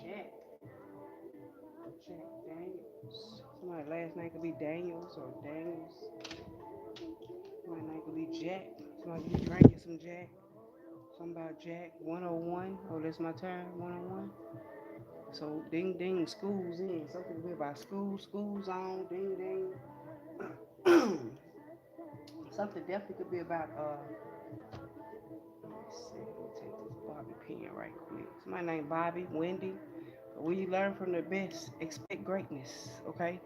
Jack. Jack Daniels. Somebody last name could be Daniels or Daniels. Somebody name could be Jack. Somebody be drinking some Jack. Something about Jack 101. Oh, that's my turn. 101. So ding ding, school's in. Something to be about school. School's on. Ding ding. Something definitely could be about let's see, let me take this Bobby pen right quick. Somebody named Bobby, Wendy. When you learn from the best, expect greatness, okay?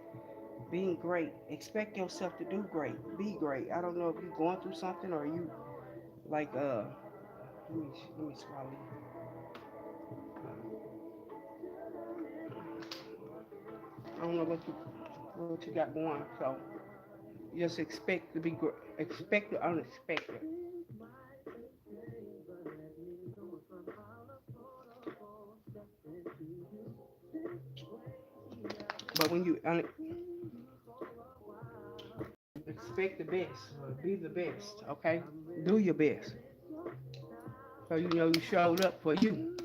Being great. Expect yourself to do great. Be great. I don't know if you're going through something or you like let me swallow. I don't know what you got going, so just expect to be great. Expect the unexpected. But when you expect the best, be the best, okay? Do your best. So you know you showed up for you.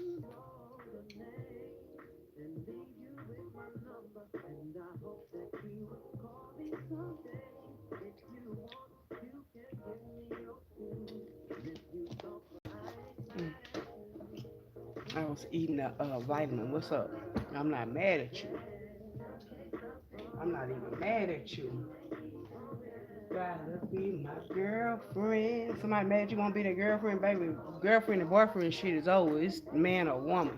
Mm. I was eating a vitamin. What's up? I'm not mad at you. I'm not even mad at you. Gotta be my girlfriend. Somebody mad you won't be their girlfriend, baby. Girlfriend and boyfriend shit is over. It's man or woman.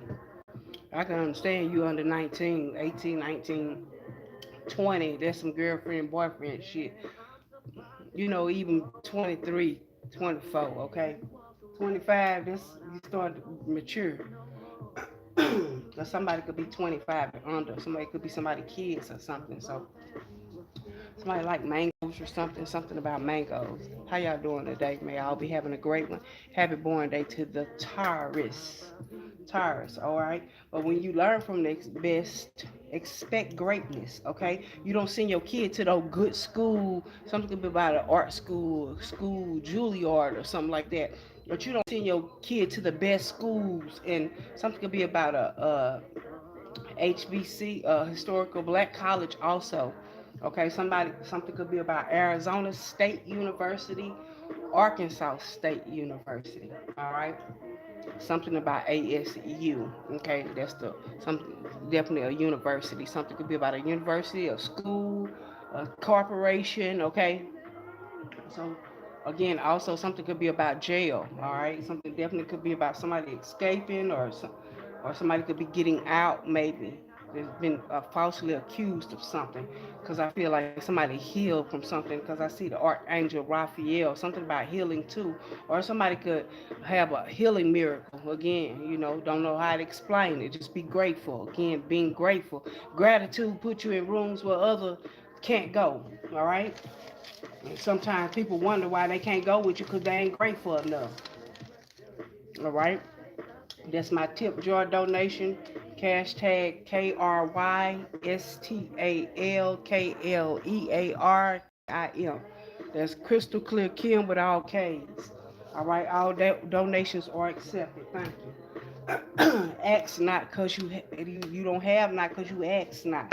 I can understand you under 19, 18, 19, 20. That's some girlfriend, boyfriend shit. You know, even 23, 24, okay? 25, that's you start to mature. Or somebody could be 25 and under. Somebody could be somebody kids or something. So somebody like mangoes or something, something about mangoes. How y'all doing today? May y'all be having a great one. Happy born day to the Taurus. Taurus, all right? But when you learn from the best, expect greatness, okay? You don't send your kid to no good school. Something could be about an art school, school Juilliard or something like that. But you don't send your kid to the best schools, and something could be about a HBC, historical black college also. Okay, something could be about Arizona State University, Arkansas State University. All right, something about ASU. Okay, that's the something definitely a university. Something could be about a university, a school, a corporation. Okay, so again, also something could be about jail. All right, something definitely could be about somebody escaping or somebody could be getting out. Maybe there's been falsely accused of something. Because I feel like somebody healed from something. Because I see the archangel Raphael, something about healing too, or somebody could have a healing miracle. Again, don't know how to explain it. Just be grateful. Again, being grateful, gratitude put you in rooms where other can't go. All right. Sometimes people wonder why they can't go with you because they ain't grateful enough. All right. That's my tip jar donation. Cash tag KRYSTALKLEARKIM. That's Crystal Clear Kim with all K's. All right. All that donations are accepted. Thank you. Ask not because you don't have, not because you ask not.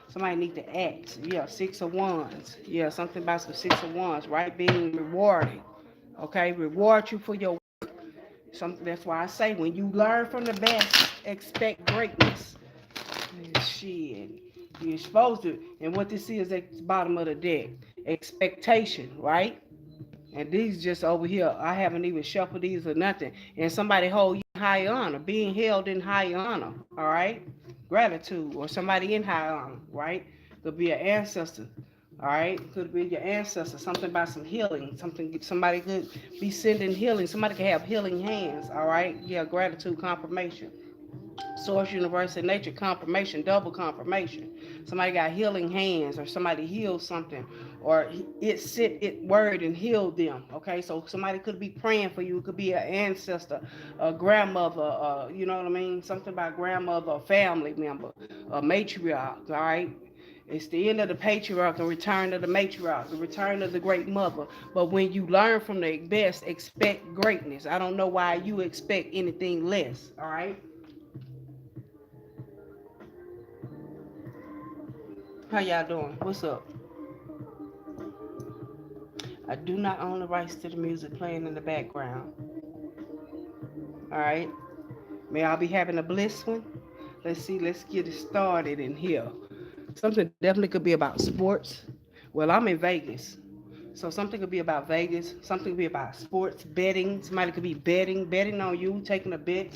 Somebody need to act. Yeah, 6 of Wands. Yeah, something about some 6 of Wands, right? Being rewarded. Okay, reward you for your something. That's why I say when you learn from the best, expect greatness. Shit, you're supposed to. And what this is at the bottom of the deck, expectation, right? And these just over here, I haven't even shuffled these or nothing. And somebody hold you in high honor, being held in high honor, all right? Gratitude, or somebody in high honor, right? Could be an ancestor, all right? Could be your ancestor, something about some healing, somebody could be sending healing, somebody could have healing hands, all right? Yeah, gratitude, confirmation. Source, universe, and nature, confirmation, double confirmation. Somebody got healing hands, or somebody healed something, or it sent it word and healed them. Okay, so somebody could be praying for you. It could be an ancestor, a grandmother, you know what I mean? Something about grandmother, a family member, a matriarch. All right. It's the end of the patriarch and return of the matriarch, the return of the great mother. But when you learn from the best, expect greatness. I don't know why you expect anything less. All right. How y'all doing? What's up? I do not own the rights to the music playing in the background. All right. May I be having a bliss one? Let's see. Let's get it started in here. Something definitely could be about sports. Well, I'm in Vegas. So something could be about Vegas. Something could be about sports, betting. Somebody could be betting on you, taking a bet,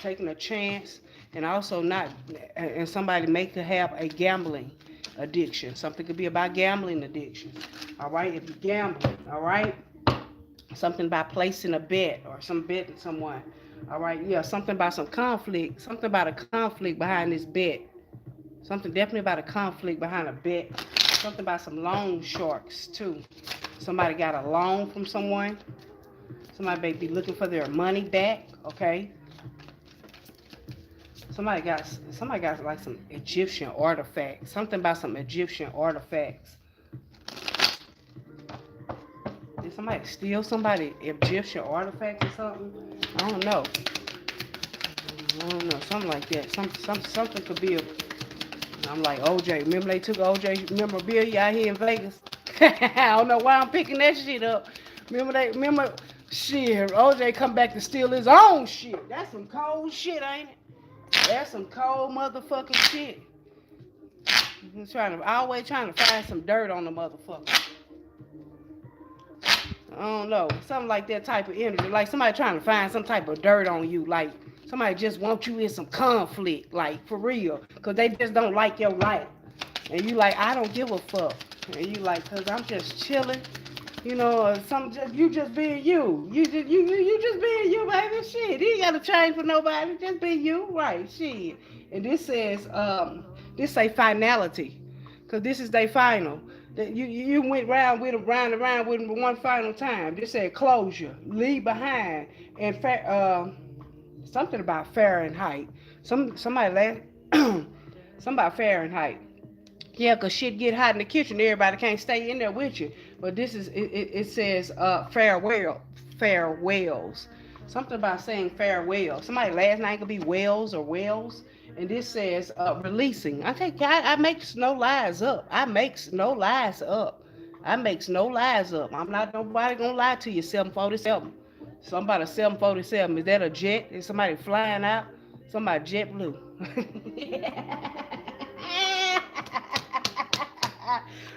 taking a chance, and also not. And somebody may could have a gambling addiction. Something could be about gambling addiction. All right, if you gamble, all right, something about placing a bet or some betting someone. All right, yeah, something about some conflict. Something about a conflict behind this bet. Something definitely about a conflict behind a bet. Something about some loan sharks too. Somebody got a loan from someone. Somebody may be looking for their money back. Okay. Somebody got like some Egyptian artifacts. Something about some Egyptian artifacts. Did somebody steal somebody Egyptian artifacts or something? I don't know. I don't know. Something like that. Something could be a. I'm like OJ. Remember they took OJ memorabilia out here in Vegas? I don't know why I'm picking that shit up. Remember shit, OJ come back to steal his own shit. That's some cold shit, ain't it? That's some cold motherfucking shit. Always trying to find some dirt on the motherfucker. I don't know. Something like that type of energy. Like somebody trying to find some type of dirt on you. Like somebody just wants you in some conflict. Like for real. Cause they just don't like your life. And you like, I don't give a fuck. And you like, cause I'm just chilling. You know, or some just you just being you. You just being you, baby. Shit. You ain't gotta change for nobody. Just be you. Right, shit. And this says, this say finality. Cause this is their final. That you went round with them, round and round with them one final time. This said closure, leave behind, and something about Fahrenheit. Somebody somebody Fahrenheit. Yeah, cause shit get hot in the kitchen. Everybody can't stay in there with you. But this is it says farewells. Something about saying farewell. Somebody last name could be Wells or Wells. And this says releasing. I makes no lies up. I makes no lies up. I makes no lies up. I'm not nobody gonna lie to you. 747. Somebody 747. Is that a jet? Is somebody flying out? Somebody jet blue.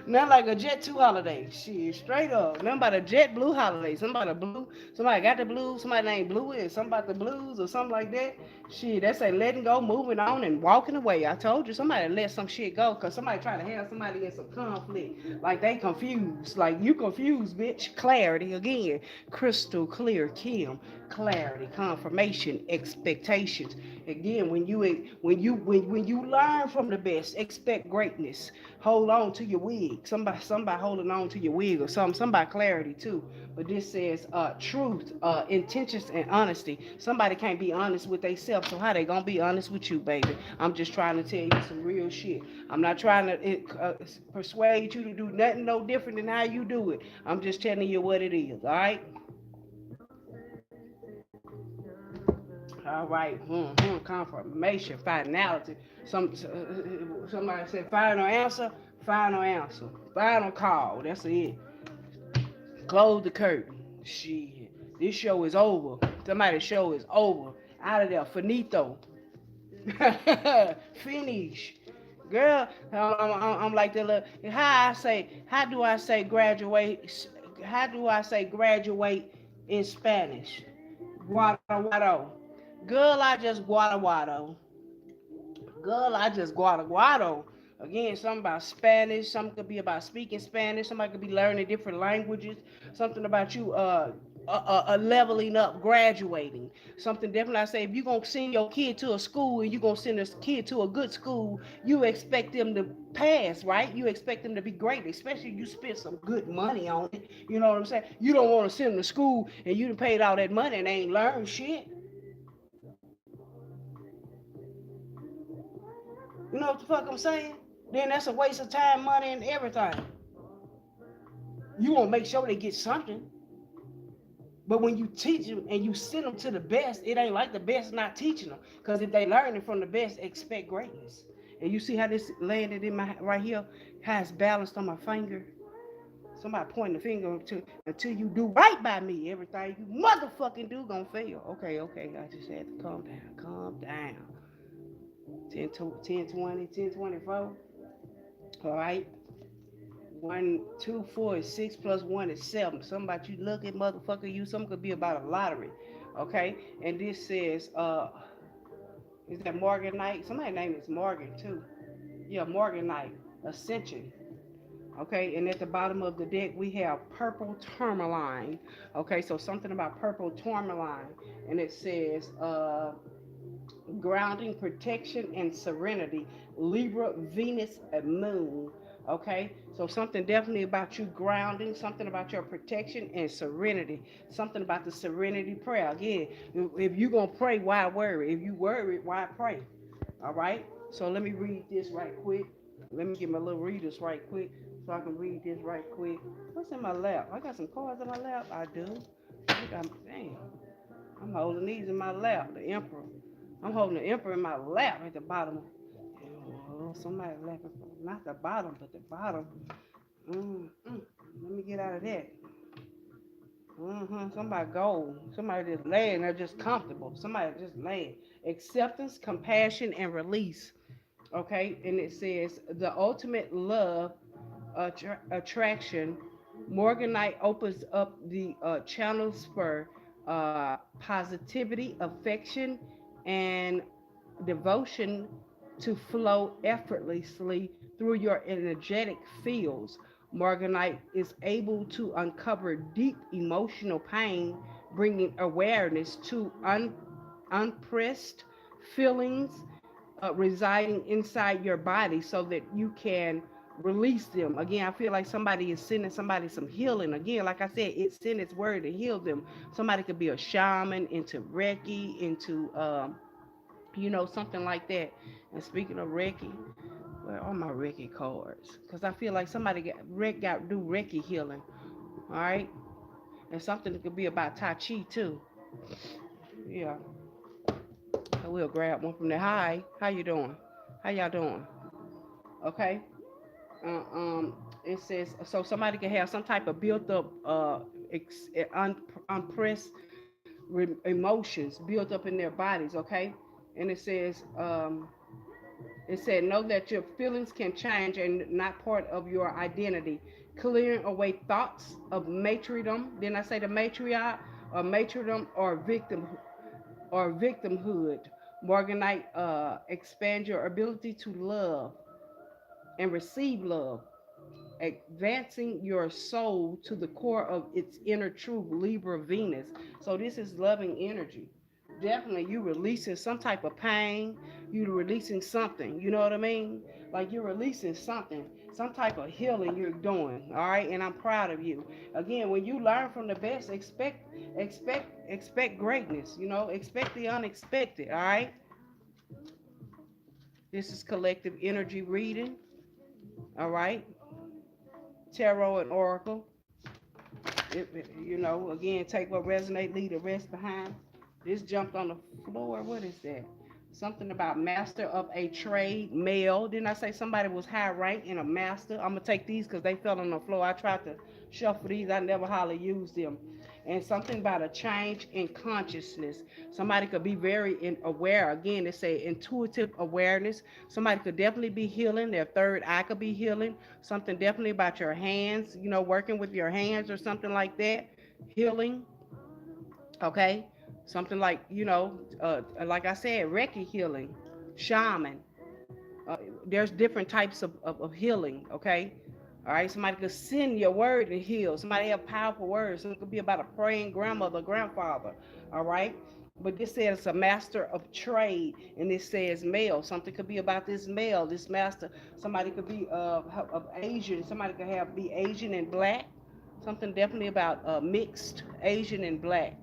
Not like a Jet 2 holiday. Shit, straight up. Nothing about a Jet Blue holiday. Somebody blue. Somebody got the blues. Somebody named Blue and something about the blues or something like that. Shit, that's a letting go, moving on, and walking away. I told you somebody let some shit go because somebody trying to have somebody in some conflict. Like they confused. Like you confused, bitch. Clarity again. Crystal clear, Kim. Clarity, confirmation, expectations. Again, when you learn from the best, expect greatness. Hold on to your wig. Somebody holding on to your wig or something. Somebody clarity too. But this says truth, intentions, and honesty. Somebody can't be honest with themselves, so how they gonna be honest with you, baby? I'm just trying to tell you some real shit. I'm not trying to persuade you to do nothing no different than how you do it. I'm just telling you what it is. All right. All right. Confirmation, finality. Somebody said final answer. Final answer. Final call. That's it. Close the curtain. Shit. This show is over. Somebody's show is over. Out of there. Finito. Finish. Girl, I'm like that little. How do I say graduate? How do I say graduate in Spanish? Guado. Girl, I just guado. Girl, I just guado. Again, something about Spanish. Something could be about speaking Spanish. Somebody could be learning different languages. Something about you leveling up, graduating. Something definitely I say if you're gonna send your kid to a school and you're gonna send a kid to a good school, you expect them to pass, right? You expect them to be great, especially if you spend some good money on it. You know what I'm saying? You don't want to send them to school and you done paid all that money and they ain't learned shit. You know what the fuck I'm saying? Then that's a waste of time, money, and everything. You want to make sure they get something. But when you teach them and you send them to the best, it ain't like the best not teaching them. Because if they learn it from the best, expect greatness. And you see how this landed in my right here, how it's balanced on my finger. Somebody pointing the finger to until you do right by me. Everything you motherfucking do gonna fail. Okay, okay. I just had to calm down. Calm down. 10, 10 20, 10 24. All right. 1, 2, 4 is 6 plus 1 is 7. Something about you lucky motherfucker. You something could be about a lottery. Okay. And this says, is that Morgan Knight? Somebody's name is Morgan too. Yeah, Morgan Knight. Ascension. Okay, and at the bottom of the deck we have purple tourmaline. Okay, so something about purple tourmaline, and it says grounding, protection, and serenity. Libra, Venus, and Moon. Okay, so something definitely about you grounding, something about your protection and serenity, something about the serenity prayer. Again, if you're gonna pray, why worry? If you worry, why pray? All right, so let me read this right quick. Let me get my little readers right quick so I can read this right quick. What's in my lap? I got some cards in my lap. I do. Damn, I'm holding these in my lap. The Emperor. I'm holding the Emperor in my lap at the bottom. Oh, somebody laughing. Not the bottom, but the bottom. Let me get out of that. Somebody gold. Somebody just laying there just comfortable. Somebody just laying. Acceptance, compassion, and release. Okay, and it says the ultimate love attraction. Morganite opens up the channels for positivity, affection, and devotion to flow effortlessly through your energetic fields. Morganite is able to uncover deep emotional pain, bringing awareness to unpressed feelings residing inside your body so that you can release them. Again, I feel like somebody is sending somebody some healing. Again, like I said, it sent its word to heal them. Somebody could be a shaman, into Reiki, into something like that. And speaking of Reiki, where are my Reiki cards? Because I feel like somebody got do Reiki healing. All right, and something that could be about Tai Chi too. Yeah, I will grab one from there. Hi, how you doing? How y'all doing? Okay. Uh, um, it says so somebody can have some type of built up unpressed emotions built up in their bodies. Okay, and it said know that your feelings can change and not part of your identity, clearing away thoughts of martyrdom. Then I say the matriarch or martyrdom or victimhood. Morganite expand your ability to love and receive love, advancing your soul to the core of its inner truth, Libra Venus. So this is loving energy. Definitely you releasing some type of pain, you releasing something, you know what I mean? Like you're releasing something, some type of healing you're doing, all right? And I'm proud of you. Again, when you learn from the best, expect greatness, expect the unexpected, all right? This is collective energy reading, all right? Tarot and Oracle. Again, take what resonate, leave the rest behind. This jumped on the floor. What is that? Something about master of a trade, male. Didn't I say somebody was high rank in a master? I'm gonna take these because they fell on the floor. I tried to shuffle these. I never hardly used them. And something about a change in consciousness. Somebody could be very aware. Again, they say intuitive awareness. Somebody could definitely be healing. Their third eye could be healing. Something definitely about your hands. Working with your hands or something like that. Healing. Okay, something like like I said, Reiki healing, shaman. There's different types of healing. Okay, all right. Somebody could send your word and heal. Somebody have powerful words. So it could be about a praying grandmother, grandfather. All right. But this says it's a master of trade, and it says male. Something could be about this male, this master. Somebody could be of Asian. Somebody could be Asian and black. Something definitely about mixed Asian and black.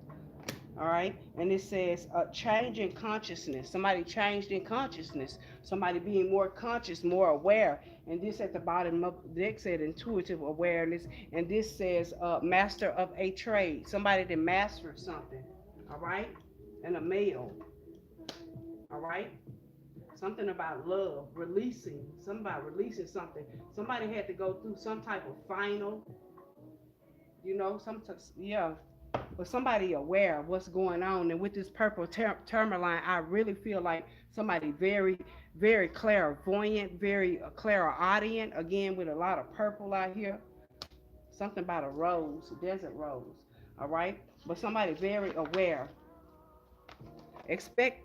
All right, and it says change in consciousness. Somebody changed in consciousness. Somebody being more conscious, more aware. And this at the bottom of the deck said intuitive awareness, and this says master of a trade. Somebody that mastered something. All right, and a male. All right. Something about love, releasing, somebody releasing something. Somebody had to go through some type of final, sometimes, yeah. But somebody aware of what's going on. And with this purple tourmaline, I really feel like somebody very, very clairvoyant, very clairaudient, again, with a lot of purple out here. Something about a rose, a desert rose, all right? But somebody very aware. Expect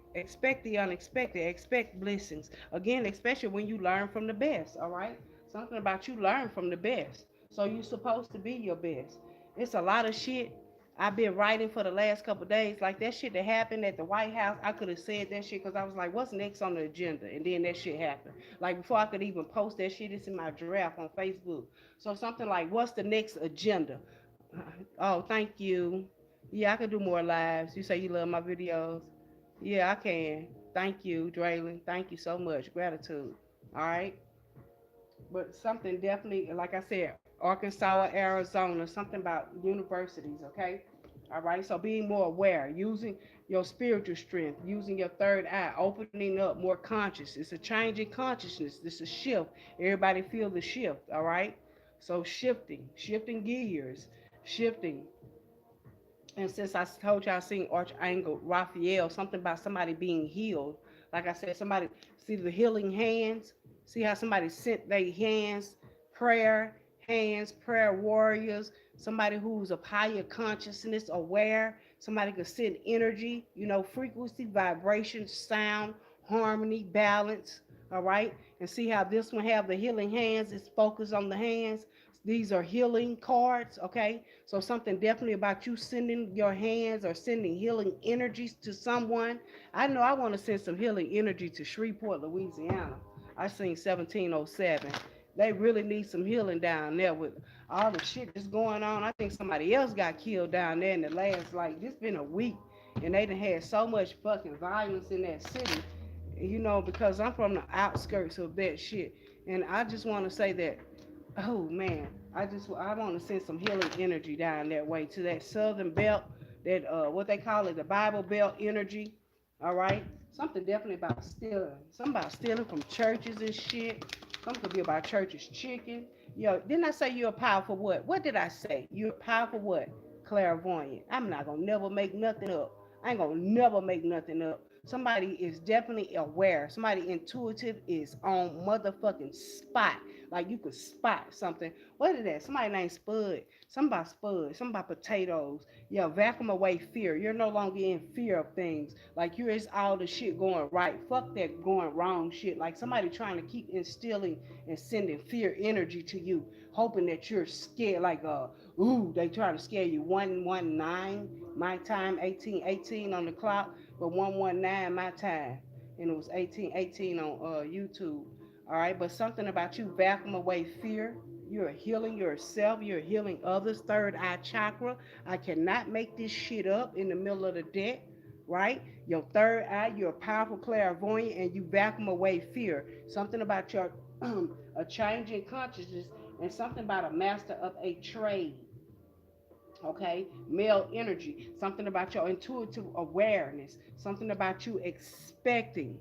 the unexpected. Expect blessings. Again, especially when you learn from the best. All right. Something about you learn from the best. So you're supposed to be your best. It's a lot of shit I've been writing for the last couple of days. Like that shit that happened at the White House. I could have said that shit because I was like, what's next on the agenda? And then that shit happened. Like before I could even post that shit, it's in my draft on Facebook. So something like, what's the next agenda? Oh, thank you. Yeah, I could do more lives. You say you love my videos. Yeah, I can. Thank you, Draylon. Thank you so much. Gratitude. All right. But something definitely, like I said, Arkansas, Arizona, something about universities, okay? All right. So being more aware, using your spiritual strength, using your third eye, opening up more conscious. It's a change in consciousness. This is a shift. Everybody feel the shift, all right? So shifting gears, shifting. And since I told you I seen Archangel Raphael, something about somebody being healed. Like I said, somebody see the healing hands. See how somebody sent their prayer warriors. Somebody who's of higher consciousness, aware. Somebody could send energy, frequency, vibration, sound, harmony, balance. All right, and see how this one have the healing hands. It's focused on the hands. These are healing cards. Okay, so something definitely about you sending your hands or sending healing energies to someone. I know I want to send some healing energy to Shreveport, Louisiana. I seen 1707. They really need some healing down there with all the shit that's going on. I think somebody else got killed down there in the last, like, this been a week. And they done had so much fucking violence in that city, because I'm from the outskirts of that shit. And I just want to say that, oh man, I want to send some healing energy down that way to that southern belt, that what they call it, the Bible Belt energy. All right, something definitely about stealing. Something about stealing from churches and shit. Something could be about churches chicken. Didn't I say you're a powerful what? What did I say? You're a powerful what? Clairvoyant. I'm not gonna never make nothing up. I ain't gonna never make nothing up. Somebody is definitely aware. Somebody intuitive is on motherfucking spot. Like you could spot something. What is that? Somebody named Spud. Something about potatoes. Yeah, vacuum away fear. You're no longer in fear of things. Like you're it's all the shit going right. Fuck that going wrong shit. Like somebody trying to keep instilling and sending fear energy to you, hoping that you're scared. Like ooh, they trying to scare you. 119 my time, 1818 on the clock, but 119 my time, and it was 1818 on YouTube. All right, but something about you vacuum away fear. You're healing yourself. You're healing others. Third eye chakra. I cannot make this shit up in the middle of the deck. Right? Your third eye. You're a powerful clairvoyant, and you vacuum away fear. Something about your a change in consciousness, and something about a master of a trade. Okay, male energy. Something about your intuitive awareness. Something about you expecting,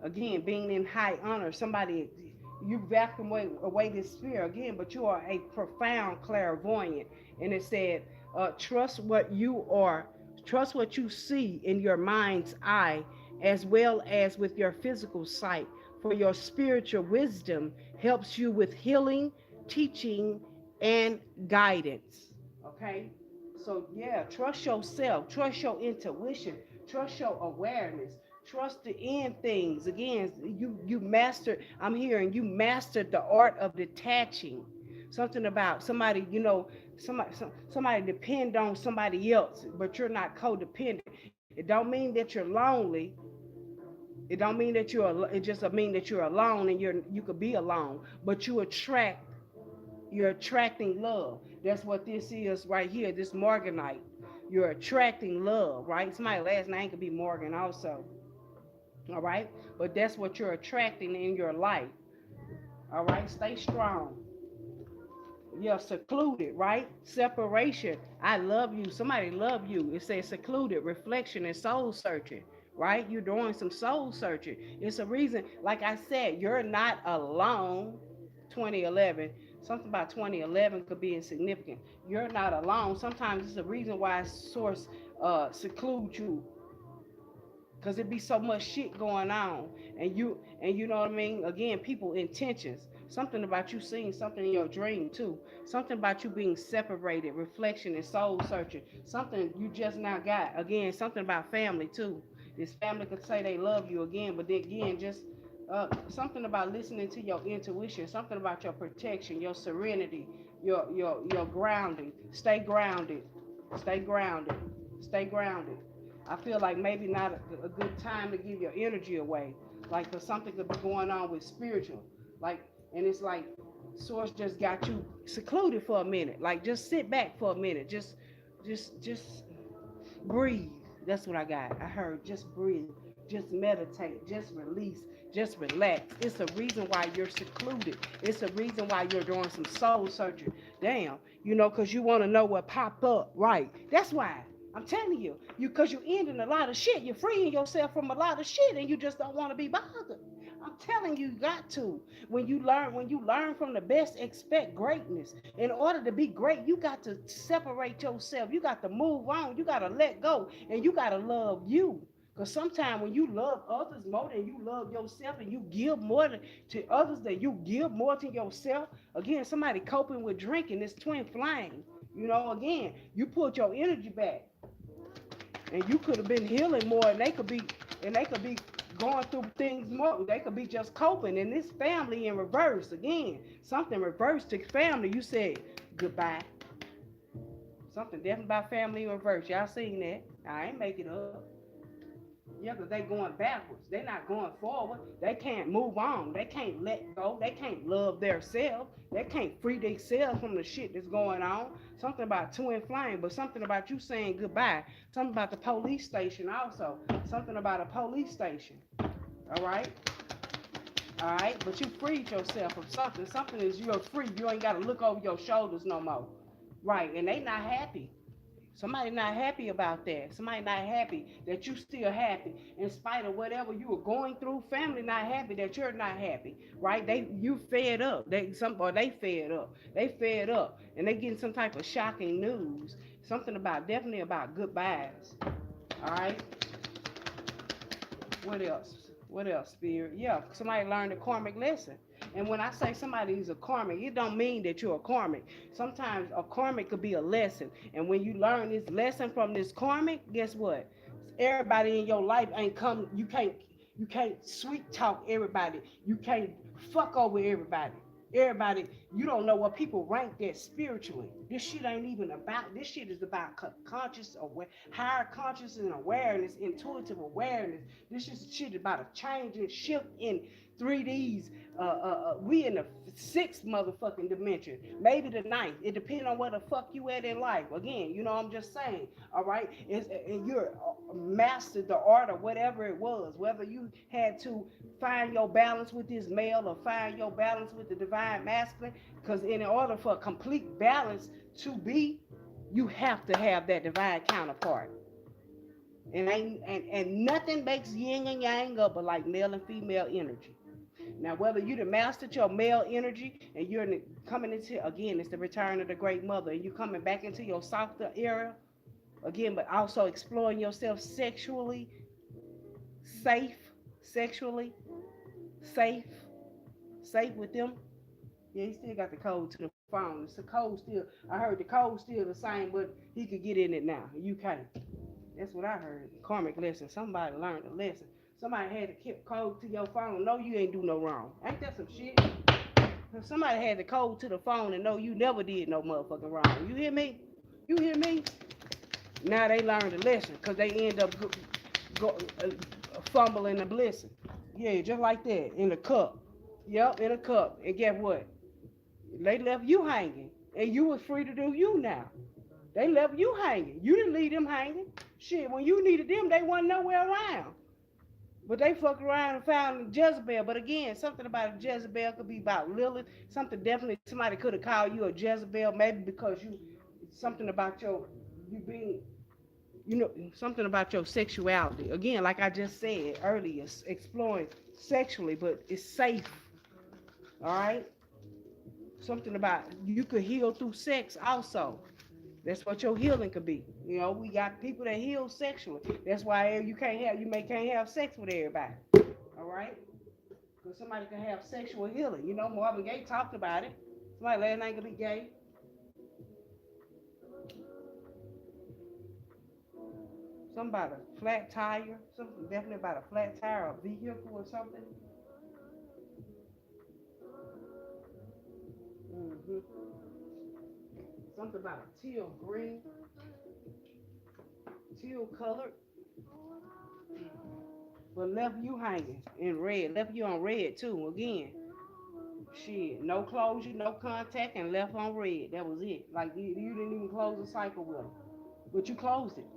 again, being in high honor. Somebody, you vacuum away this fear again, but you are a profound clairvoyant. And it said, trust what you are, trust what you see in your mind's eye, as well as with your physical sight. For your spiritual wisdom helps you with healing, teaching, and guidance. Okay? So, yeah, trust yourself, trust your intuition, trust your awareness, trust the end things. Again, you mastered, I'm hearing you mastered the art of detaching. Something about somebody, somebody depend on somebody else, but you're not codependent. It don't mean that you're lonely. It don't mean that it just mean that you're alone and you could be alone, but you're attracting love. That's what this is right here, this Morganite. You're attracting love, right? Somebody's last name could be Morgan also. All right? But that's what you're attracting in your life. All right? Stay strong. You're secluded, right? Separation. I love you. Somebody love you. It says secluded, reflection, and soul searching. right? You're doing some soul searching. It's a reason, like I said, you're not alone. 2011, something about 2011 could be insignificant. You're not alone. Sometimes it's a reason why source seclude you, because it be so much shit going on, and you know what I mean. Again, people intentions, something about you seeing something in your dream too, something about you being separated, reflection and soul searching, something you just now got. Again, something about family too. This family could say they love you again, but then again, just something about listening to your intuition, something about your protection, your serenity, your grounding. Stay grounded, stay grounded, stay grounded. I feel like maybe not a good time to give your energy away. Like, cause something could be going on with spiritual. Like, and it's like source just got you secluded for a minute. Like, just sit back for a minute. Just breathe. That's what I got. I heard just breathe. Just meditate. Just release. Just relax. It's a reason why you're secluded. It's a reason why you're doing some soul searching. Damn, because you want to know what popped up. Right. That's why. I'm telling you, because you're ending a lot of shit. You're freeing yourself from a lot of shit, and you just don't want to be bothered. I'm telling you, you got to. When you learn from the best, expect greatness. In order to be great, you got to separate yourself. You got to move on. You got to let go, and you got to love you. Because sometimes when you love others more than you love yourself, and you give more to others than you give more to yourself, again, somebody coping with drinking this twin flame. Again, you put your energy back, and you could have been healing more, and they could be going through things more. They could be just coping. And this family in reverse again, something reversed to family. You said goodbye. Something definitely about family in reverse. Y'all seen that? I ain't make it up. Yeah, because they going backwards. They not going forward. They can't move on. They can't let go. They can't love themselves. They can't free themselves from the shit that's going on. Something about twin flame, but something about you saying goodbye. Something about the police station also. Something about a police station. All right? All right? But you freed yourself from something. Something is you're free. You ain't got to look over your shoulders no more. Right? And they not happy. Somebody not happy about that. Somebody not happy that you still happy in spite of whatever you were going through. Family not happy that you're not happy, right? You fed up. They fed up. They fed up, and they getting some type of shocking news. Something about definitely about goodbyes. All right. What else? What else, Spirit? Yeah, somebody learned a karmic lesson. And when I say somebody is a karmic, it don't mean that you're a karmic. Sometimes a karmic could be a lesson. And when you learn this lesson from this karmic, guess what? Everybody in your life ain't come. You can't sweet talk everybody. You can't fuck over everybody. Everybody, you don't know what people rank that spiritually. This shit ain't even about. This shit is about conscious aware, higher conscious and awareness, intuitive awareness. This is shit about a change and shift in 3Ds. We in the sixth motherfucking dimension, maybe the ninth. It depends on where the fuck you at in life. Again, I'm just saying. All right, and you're mastered the art or whatever it was. Whether you had to find your balance with this male or find your balance with the divine masculine, because in order for a complete balance to be, you have to have that divine counterpart. And nothing makes yin and yang up but like male and female energy. Now, whether you the mastered your male energy and you're coming into, again, it's the return of the great mother, and you coming back into your softer era again, but also exploring yourself sexually, safe, sexually, safe, safe with them. Yeah, he still got the code to the phone. It's the code still. I heard the code still the same, but he could get in it now. You can't. That's what I heard. Karmic lesson. Somebody learned a lesson. Somebody had to keep code to your phone. No, you ain't do no wrong. Ain't that some shit? Somebody had the code to the phone and know you never did no motherfucking wrong. You hear me? You hear me? Now they learned a lesson because they end up fumbling and blessing. Yeah, just like that in a cup. Yep, in a cup. And guess what? They left you hanging, and you was free to do you now. They left you hanging. You didn't leave them hanging. Shit, when you needed them, they wasn't nowhere around. But they fucked around and found Jezebel. But again, something about a Jezebel could be about Lilith. Something definitely somebody could have called you a Jezebel, maybe because you something about you being you know, something about your sexuality. Again, like I just said earlier, exploring sexually, but it's safe. All right. Something about you could heal through sex also. That's what your healing could be. You know, we got people that heal sexually. That's why can't have sex with everybody. All right. Because somebody can have sexual healing. You know, Marvin Gaye talked about it. Somebody last night could be gay. Something about a flat tire. Something definitely about a flat tire or vehicle or something. Hmm. Something about a teal green, teal colored, but left you hanging in red. Left you on red too. Again, shit, no closure, no contact, and left on red. That was it. Like you didn't even close the cycle with them, but you closed it.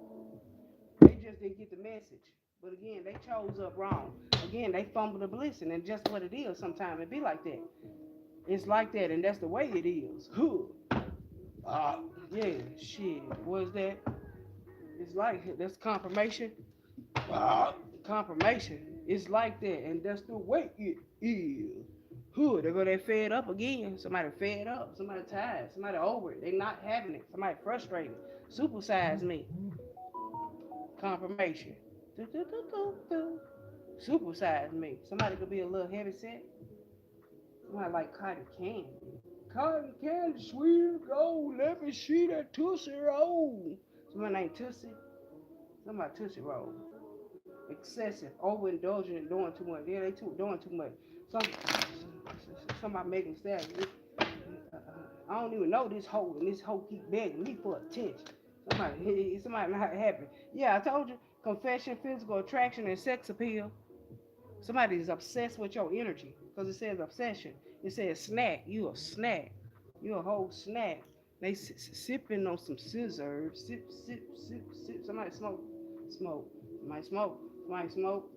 They just didn't get the message. But again, they chose up wrong. Again, they fumbled the blessing, and just what it is. Sometimes it be like that. It's like that, and that's the way it is. Ah, yeah, shit. What's that? It's like that's confirmation. Ah, confirmation. It's like that, and that's the way it is. They go there fed up again. Somebody fed up. Somebody tired. Somebody over it. They not having it. Somebody frustrated. Supersize me. Confirmation. Do, do, do, do, do. Supersize me. Somebody could be a little heavy set. Somebody like cotton candy. Cotton candy, sweet gold. Let me see that Tootsie Roll. Somebody named Tootsie. Somebody Tootsie Roll. Excessive, overindulgent, and doing too much. Yeah, they doing too much. Some somebody making stats. I don't even know this hoe, and this hoe keep begging me for attention. Somebody not happy. Yeah, I told you. Confession, physical attraction, and sex appeal. Somebody is obsessed with your energy because it says obsession. It says snack. You a snack. You a whole snack. They sipping on some scissors. Sip, sip, sip, sip. Somebody smoke, smoke. Somebody smoke. Somebody smoke.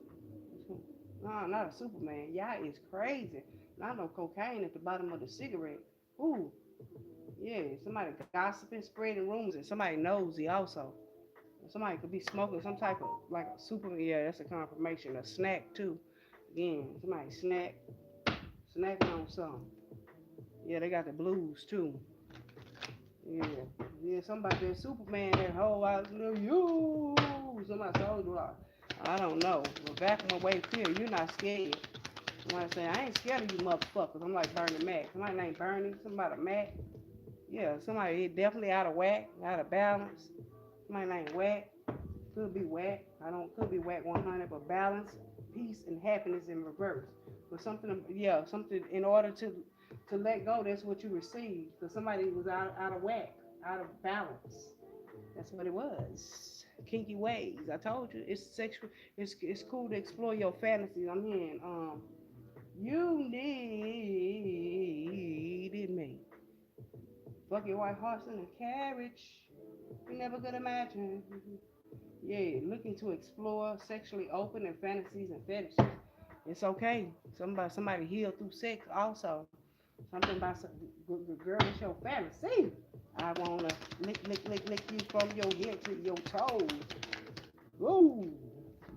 No, not a Superman. Y'all is crazy. Not no cocaine at the bottom of the cigarette. Ooh, yeah. Somebody gossiping, spreading rumors, and somebody nosy also. Somebody could be smoking some type of like a super. Yeah, that's a confirmation. A snack too. Again, somebody snacking on something. Yeah, they got the blues too. Yeah, yeah. Somebody that Superman that whole house you. Somebody told you I don't know. But back on my way here, you're not scared. Somebody say I ain't scared of you motherfuckers. I'm like Bernie Mac. Somebody named Bernie. Somebody Mac. Yeah, somebody definitely out of whack, out of balance. Somebody named Whack. Could be whack. I don't could be whack 100, but balance, peace, and happiness in reverse. But something, yeah, something in order to let go. That's what you receive. Because somebody was out of whack, out of balance. That's what it was. Kinky ways. I told you it's sexual. It's cool to explore your fantasies. I'm hearing you needed me. Fuck your white horse in a carriage. You never could imagine. Yeah, looking to explore sexually open and fantasies and fetishes. It's okay. Somebody heal through sex also. Something about girl, it's your fantasy. I wanna lick you from your head to your toes. Whoa,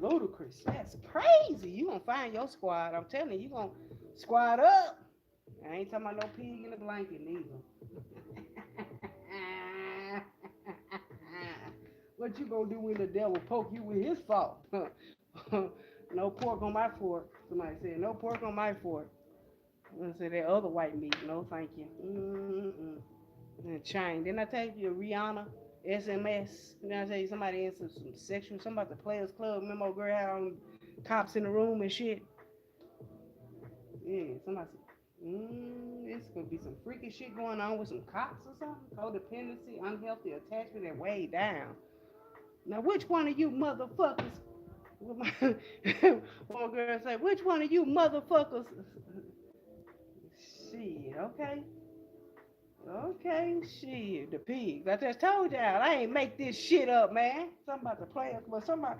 ludicrous. That's crazy. You gonna find your squad. I'm telling you, you gonna squad up. I ain't talking about no pig in a blanket neither. What you gonna do when the devil poke you with his fault? No pork on my fork. Somebody said no pork on my fork. I'm gonna say that other white meat. No, thank you. And chain. Didn't I tell you Rihanna? SMS. Didn't I tell you somebody into some sexual? Somebody at the Players Club. Memo girl had on cops in the room and shit. Yeah, somebody said, it's gonna be some freaky shit going on with some cops or something. Codependency, unhealthy attachment, and way down. Now, which one of you motherfuckers? One girl say, which one of you motherfuckers? Shit, okay. Okay, shit, the pigs. I just told y'all, I ain't make this shit up, man. Something about the players, but somebody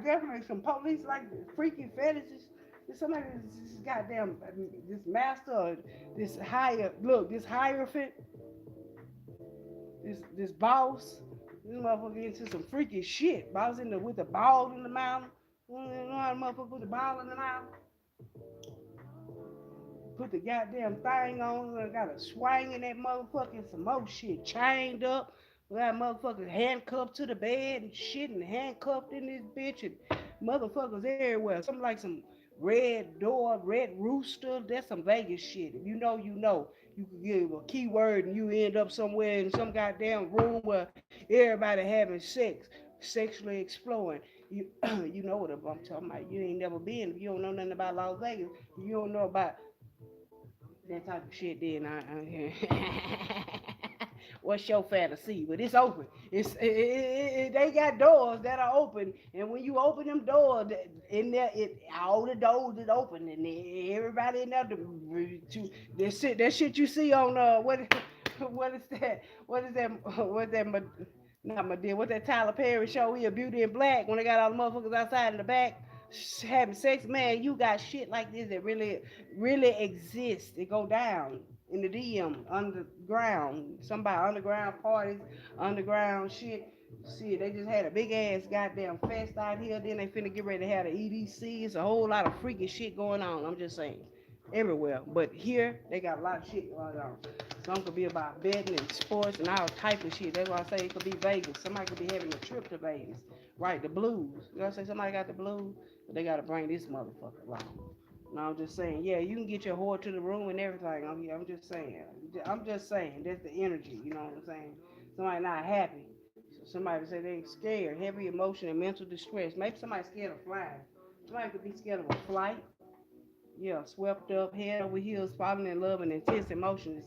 definitely some police like freaky fetishes. Somebody this goddamn this master, this higher look, this hierophant, this boss. This motherfucker into some freaky shit. I was in the with the ball in the mouth. You know how the motherfucker put the ball in the mouth? Put the goddamn thing on. I got a swing in that motherfucker and some more shit chained up. We got motherfuckers handcuffed to the bed and shit and handcuffed in this bitch and motherfuckers everywhere. Something like some red door, red rooster. That's some Vegas shit. If you know, you know. You could give a keyword and you end up somewhere in some goddamn room where everybody having sex, sexually exploring. You you know what I'm talking about. You ain't never been. If you don't know nothing about Las Vegas, you don't know about that type of shit. Then what's your fantasy? But it's open. They got doors that are open, and when you open them doors, in there, all the doors is open, and everybody in there to that shit you see on what is that? What is that? What that? Not my dear. What that Tyler Perry show here, Beauty in Black, when they got all the motherfuckers outside in the back having sex, man, you got shit like this that really exists. It go down in the DM, underground. Somebody underground parties, underground shit. Shit, they just had a big ass goddamn fest out here. Then they finna get ready to have the EDC. It's a whole lot of freaky shit going on. I'm just saying, everywhere. But here they got a lot of shit going on. Some could be about betting and sports and all type of shit. That's why I say it could be Vegas. Somebody could be having a trip to Vegas. Right, the blues. You know what I say? Somebody got the blues, but they gotta bring this motherfucker along. No, I'm just saying, yeah, you can get your whore to the room and everything. I'm just saying. I'm just saying, that's the energy, you know what I'm saying? Somebody not happy. Somebody say they scared, heavy emotion and mental distress. Maybe somebody scared of flying. Somebody could be scared of a flight. Yeah, swept up, head over heels, falling in love and intense emotion.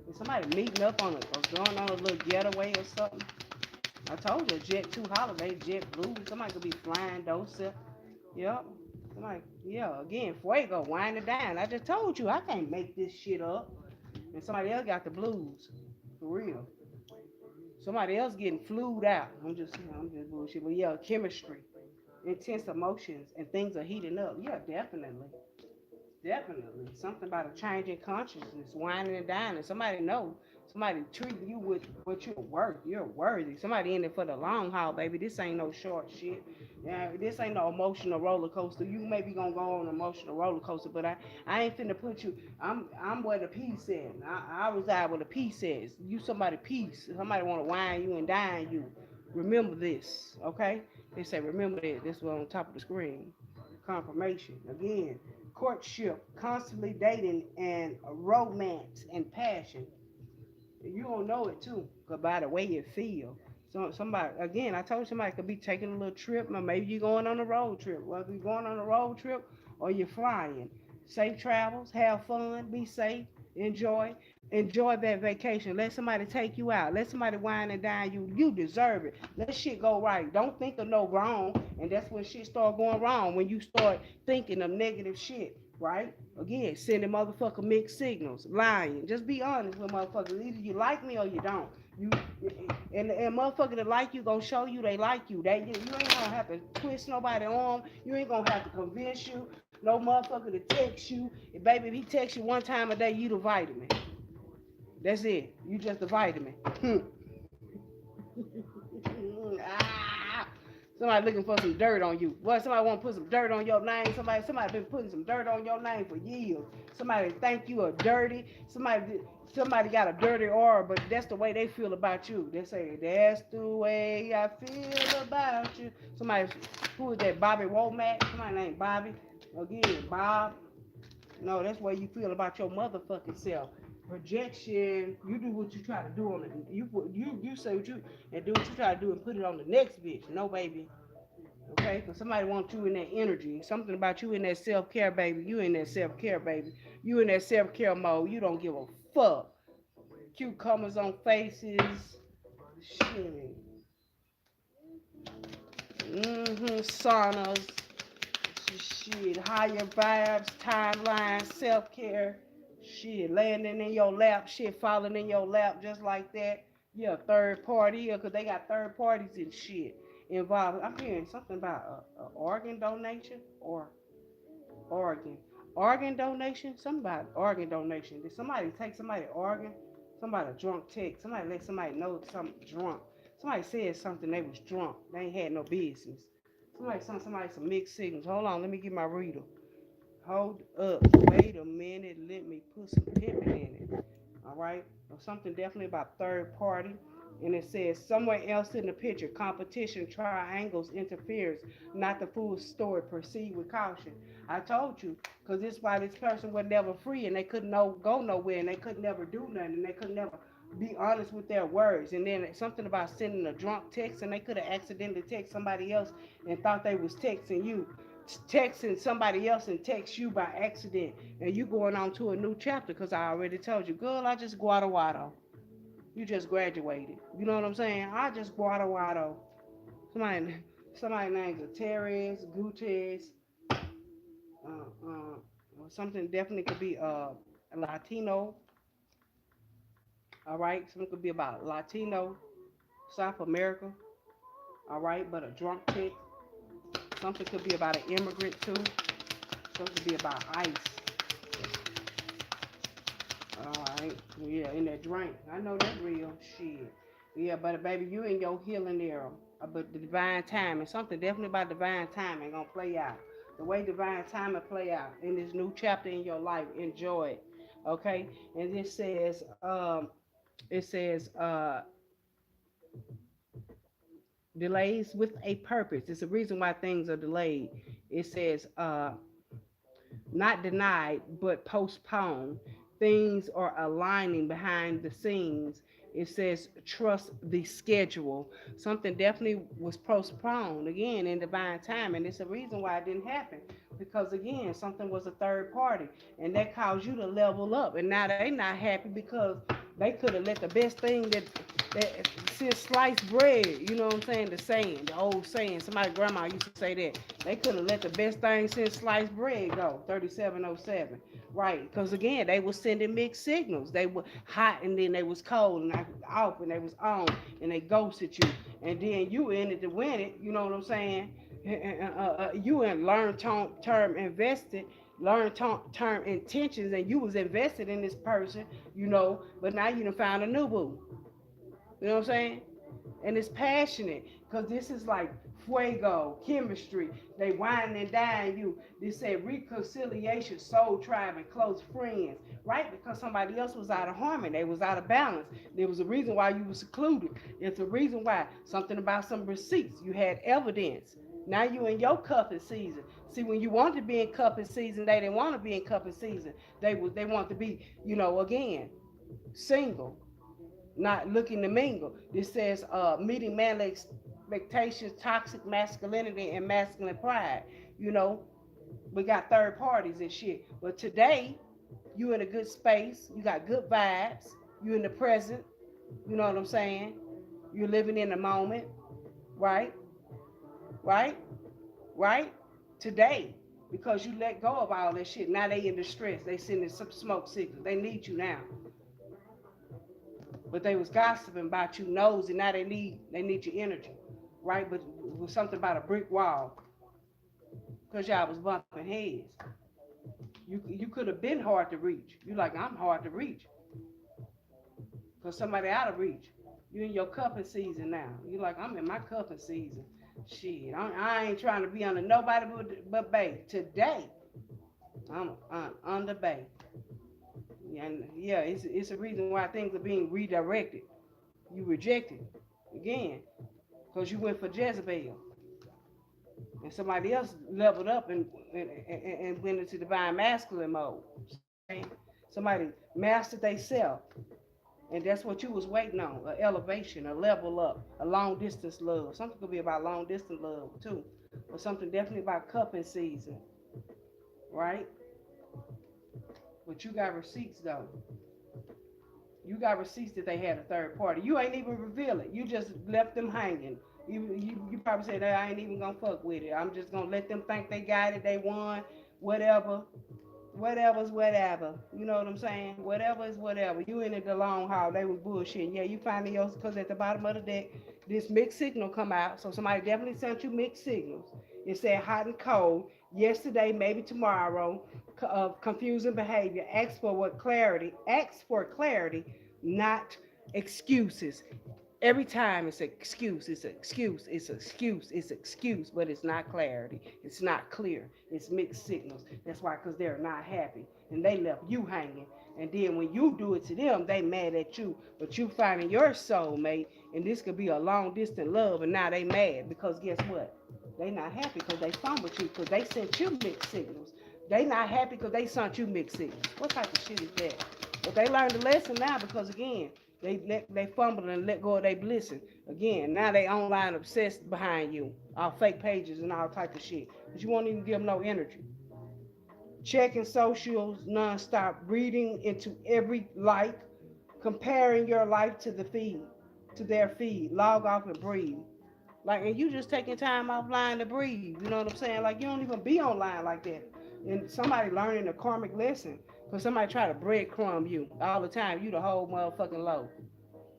Is somebody meeting up on or going on a little getaway or something? I told you, Jet 2 holiday, Jet Blue. Somebody could be flying, docile. Yep. Somebody, yeah, again, Fuego, wind it down. I just told you, I can't make this shit up. And somebody else got the blues. For real. Somebody else getting flued out. I'm just bullshit. But yeah, chemistry, intense emotions, and things are heating up. Yeah, definitely. Definitely. Something about a change in consciousness, whining and dining. Somebody know. Somebody treating you with what you're worth. You're worthy. Somebody in it for the long haul, baby. This ain't no short shit. Yeah, this ain't no emotional roller coaster. You maybe gonna go on an emotional roller coaster, but I ain't finna put you. I'm where the peace is. I reside where the peace is. You somebody peace. Somebody wanna wine you and dine you. Remember this, okay? They say remember that. This was on top of the screen. Confirmation again. Courtship, constantly dating, and romance and passion. You don't know it too, cause by the way you feel. So somebody again, I told you somebody could be taking a little trip, or maybe you're going on a road trip. Whether you're going on a road trip or you're flying, safe travels, have fun, be safe, enjoy that vacation. Let somebody take you out. Let somebody wine and dine you. You deserve it. Let shit go right. Don't think of no wrong, and that's when shit start going wrong. When you start thinking of negative shit, right? Again, sending motherfucker mixed signals, lying. Just be honest with motherfuckers. Either you like me or you don't. You and motherfucker that like you gonna show you they like you. You ain't gonna have to twist nobody arm. You ain't gonna have to convince you. No motherfucker to text you. If, baby, if he texts you one time a day, you the vitamin. That's it. You just the vitamin. Ah, somebody looking for some dirt on you. Well, somebody want to put some dirt on your name. Somebody been putting some dirt on your name for years. Somebody think you are dirty. Somebody got a dirty aura, but that's the way they feel about you. They say that's the way I feel about you. Somebody, who is that? Bobby Womack. Somebody named Bobby. Again, Bob. No, that's the way you feel about your motherfucking self. Projection, you do what you try to do on it. You say what you and do what you try to do and put it on the next bitch. No, baby. Okay? Because somebody wants you in that energy. Something about you in that self care, baby. You in that self care, baby. You in that self care mode. You don't give a fuck. Cucumbers on faces. Shit. Saunas. Shit. Higher vibes. Timeline. Self care. Shit, landing in your lap, shit falling in your lap just like that. Yeah, third party, yeah, because they got third parties and shit involved. I'm hearing something about a organ donation or organ. Organ donation? Something about organ donation. Did somebody take somebody organ? Somebody drunk text. Somebody let somebody know something drunk. Somebody said something. They was drunk. They ain't had no business. Somebody some mixed signals. Hold on, let me get my reader. Hold up. Wait a minute. Let me put some pimping in it. All right. Or something definitely about third party. And it says somewhere else in the picture, competition, triangles, interference, not the full story. Proceed with caution. I told you, because this why this person was never free and they couldn't go nowhere and they could never do nothing and they could never be honest with their words. And then something about sending a drunk text and they could have accidentally texted somebody else and thought they was texting you. Texting somebody else and text you by accident and you going on to a new chapter because I already told you, girl, I just guado. You just graduated. You know what I'm saying? I just guado. Somebody, somebody names a Terez, Gutierrez, or something definitely could be Latino. All right, something could be about Latino, South America. All right, but a drunk text. Something could be about an immigrant too. Something could be about ICE. All right, yeah, in that drink. I know that real shit. Yeah, but baby, you in your healing era. But the divine timing, something definitely about divine timing gonna play out. The way divine timing play out in this new chapter in your life, enjoy it. Okay, and it says delays with a purpose. It's a reason why things are delayed. It says not denied, but postponed. Things are aligning behind the scenes. It says trust the schedule. Something definitely was postponed again in divine time, and it's a reason why it didn't happen. Because again, something was a third party, and that caused you to level up. And now they not happy because they could have let the best thing that since sliced bread, you know what I'm saying? The saying, the old saying. Somebody grandma used to say that. They could have let the best thing since sliced bread go. 3707. Right. Because again, they was sending mixed signals. They were hot and then they was cold and off and they was on and they ghosted you. And then you in it to win it, you know what I'm saying? You in term invested, term intentions, and you was invested in this person, but now you done found a new boo. You know what I'm saying? And it's passionate because this is like fuego, chemistry. They wine and dine you. They said reconciliation, soul tribe, and close friends, right? Because somebody else was out of harmony, they was out of balance. There was a reason why you were secluded. It's a reason why. Something about some receipts. You had evidence. Now you in your cuffing season. See, when you wanted to be in cuffing season, they didn't want to be in cuffing season. They want to be, again, single, not looking to mingle. This says meeting manly expectations, toxic masculinity, and masculine pride. You know, we got third parties and shit. But today, you in a good space. You got good vibes. You in the present. You know what I'm saying? You're living in the moment, right? Right? Right? Today. Because you let go of all that shit. Now they in distress. They sending some smoke signals. They need you now. But they was gossiping about you nose and now they need your energy, right? But it was something about a brick wall because y'all was bumping heads. You could have been hard to reach. You like, I'm hard to reach because somebody out of reach. You in your cuffing season now. You like, I'm in my cuffing season. Shit, I ain't trying to be under nobody but bae. Today, I'm under bae. And yeah, it's a reason why things are being redirected. You rejected again because you went for Jezebel, and somebody else leveled up and went into divine masculine mode. See what I'm saying? Somebody mastered themselves, and that's what you was waiting on: a elevation, a level up, a long distance love. Something could be about long distance love too, or something definitely about cupping season, right? But you got receipts though. You got receipts that they had a third party. You ain't even reveal it. You just left them hanging. You probably said, hey, I ain't even gonna fuck with it. I'm just gonna let them think they got it, they won, whatever. Whatever's whatever. You know what I'm saying? Whatever is whatever. You in it the long haul. They was bullshitting. Yeah, you finding yours because at the bottom of the deck, this mixed signal come out. So somebody definitely sent you mixed signals. It said hot and cold. Yesterday, maybe tomorrow. Confusing behavior. Ask for clarity, not excuses. Every time it's an excuse, it's an excuse, it's an excuse, it's an excuse, but it's not clarity. It's not clear. It's mixed signals. That's why, because they're not happy and they left you hanging. And then when you do it to them, they mad at you. But you finding your soulmate, and this could be a long distance love, and now they mad because guess what? They not happy because they fumbled you because they sent you mixed signals. They not happy because they sent you mixed signals. What type of shit is that? But they learned the lesson now because again, they fumbled and let go of their blessing. Again, now they online obsessed behind you, all fake pages and all type of shit. But you won't even give them no energy. Checking socials nonstop, reading into every like, comparing your life to the feed, to their feed. Log off and breathe. Like, and you just taking time offline to breathe. You know what I'm saying? Like, you don't even be online like that. And somebody learning a karmic lesson. Because somebody try to breadcrumb you all the time. You the whole motherfucking loaf.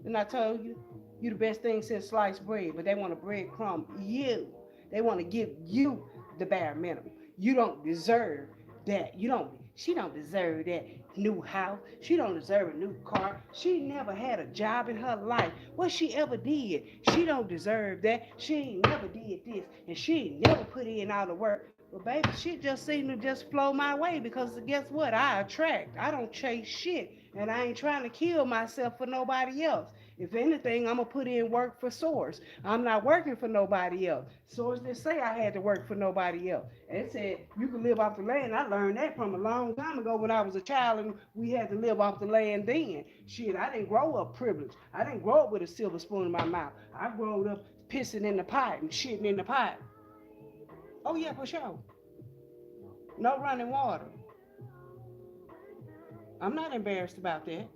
Didn't I tell you? You the best thing since sliced bread. But they want to breadcrumb you. They want to give you the bare minimum. You don't deserve that. You don't. She don't deserve that new house. She don't deserve a new car. She never had a job in her life. What she ever did, she don't deserve that. She ain't never did this, and she ain't never put in all the work. But baby, shit just seemed to just flow my way because guess what? I attract. I don't chase shit, and I ain't trying to kill myself for nobody else. If anything, I'm gonna put in work for Source. I'm not working for nobody else. Source didn't say I had to work for nobody else. It said you can live off the land. I learned that from a long time ago when I was a child and we had to live off the land then. Shit, I didn't grow up privileged. I didn't grow up with a silver spoon in my mouth. I grew up pissing in the pot and shitting in the pot. Oh yeah, for sure. No running water. I'm not embarrassed about that.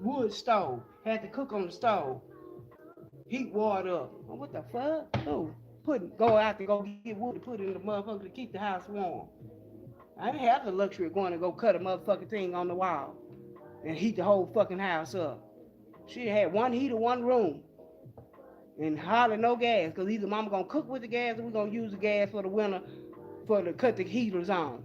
Wood stove. Had to cook on the stove. Heat water up. Oh, what the fuck? Oh, go out to go get wood to put in the motherfucker to keep the house warm. I didn't have the luxury of going to go cut a motherfucking thing on the wall and heat the whole fucking house up. She had one heater, one room, and hardly no gas because either mama gonna cook with the gas or we gonna use the gas for the winter for to cut the heaters on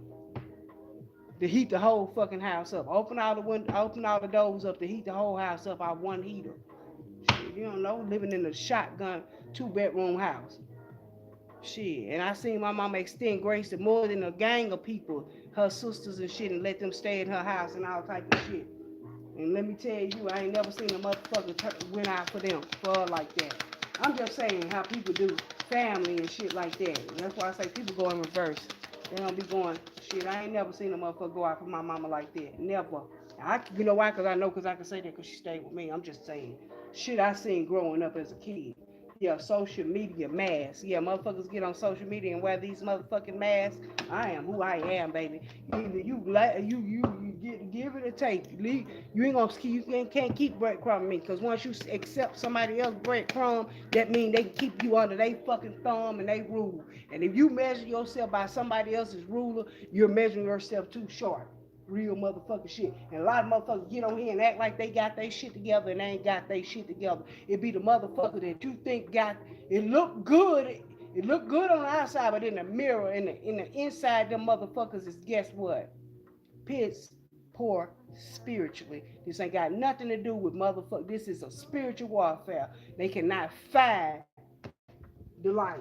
to heat the whole fucking house up. Open all the doors up to heat the whole house up out one heater. Shit, you don't know, living in a shotgun 2-bedroom house. Shit, and I seen my mama extend grace to more than a gang of people, her sisters and shit, and let them stay in her house and all type of shit. And let me tell you, I ain't never seen a motherfucker went out for them, for her like that. I'm just saying how people do family and shit like that. And that's why I say people go in reverse. They don't be going, shit, I ain't never seen a motherfucker go out for my mama like that. Never. You know why? Because I know because I can say that because she stayed with me. I'm just saying. Shit I seen growing up as a kid. Yeah, social media masks. Yeah, motherfuckers get on social media and wear these motherfucking masks. I am who I am, baby. Either you give it or take. You ain't gonna you can't keep breadcrumbing me because once you accept somebody else breadcrumb, that means they keep you under their fucking thumb and they rule. And if you measure yourself by somebody else's ruler, you're measuring yourself too short. Real motherfucking shit. And a lot of motherfuckers get on here and act like they got their shit together and they ain't got their shit together. It be the motherfucker that you think got it look good. It look good on the outside, but in the mirror, in the inside, them motherfuckers is guess what? Piss poor spiritually. This ain't got nothing to do with motherfucker. This is a spiritual warfare. They cannot find the light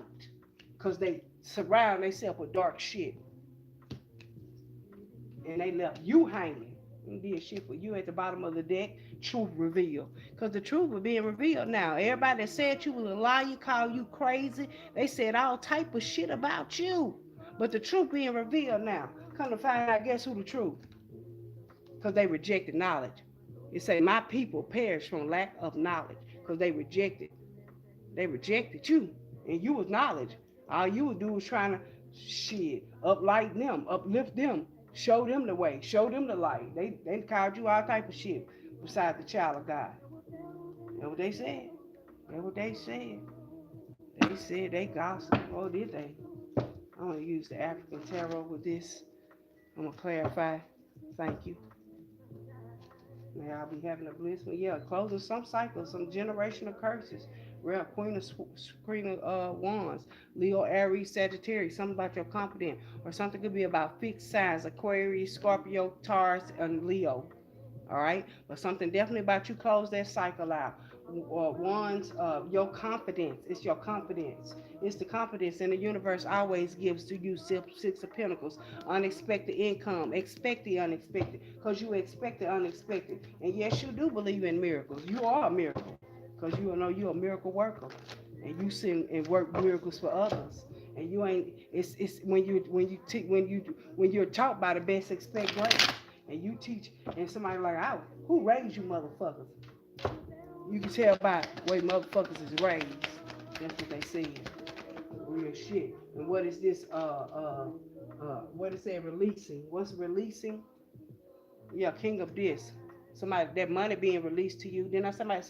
because they surround themselves with dark shit and they left you hanging. And did shit for you at the bottom of the deck. Truth revealed. Because the truth was being revealed now. Everybody that said you was a liar, called you crazy. They said all type of shit about you. But the truth being revealed now. Come to find out, guess who the truth? Because they rejected knowledge. It say, my people perish from lack of knowledge. Because they rejected you. And you was knowledge. All you would do was trying to shit, uplight them, uplift them, show them the way, show them the light. They called you all type of shit besides the child of God. That's what they said. That's what they said. They said they gossip. Oh, did they? I'm going to use the African tarot with this. I'm going to clarify. Thank you. May I be having a bliss. But yeah, closing some cycles, some generational curses. Real Queen of Wands, Leo, Aries, Sagittarius, something about your confidence, or something could be about fixed signs, Aquarius, Scorpio, Taurus, and Leo. All right, but something definitely about you close that cycle out. Wands, your confidence. It's your confidence. It's the confidence, and the universe always gives to you Six of Pentacles. Unexpected income. Expect the unexpected, because you expect the unexpected. And yes, you do believe in miracles. You are a miracle, because you know you're a miracle worker, and you send and work miracles for others. And you ain't. It's when you're taught by the best, expect great. And you teach, and somebody like, oh, who raised you, motherfuckers? You can tell by the way motherfuckers is raised. That's what they said. Real shit. And what is this? What is it? Releasing. What's releasing? Yeah, king of this. Somebody that money being released to you. Then somebody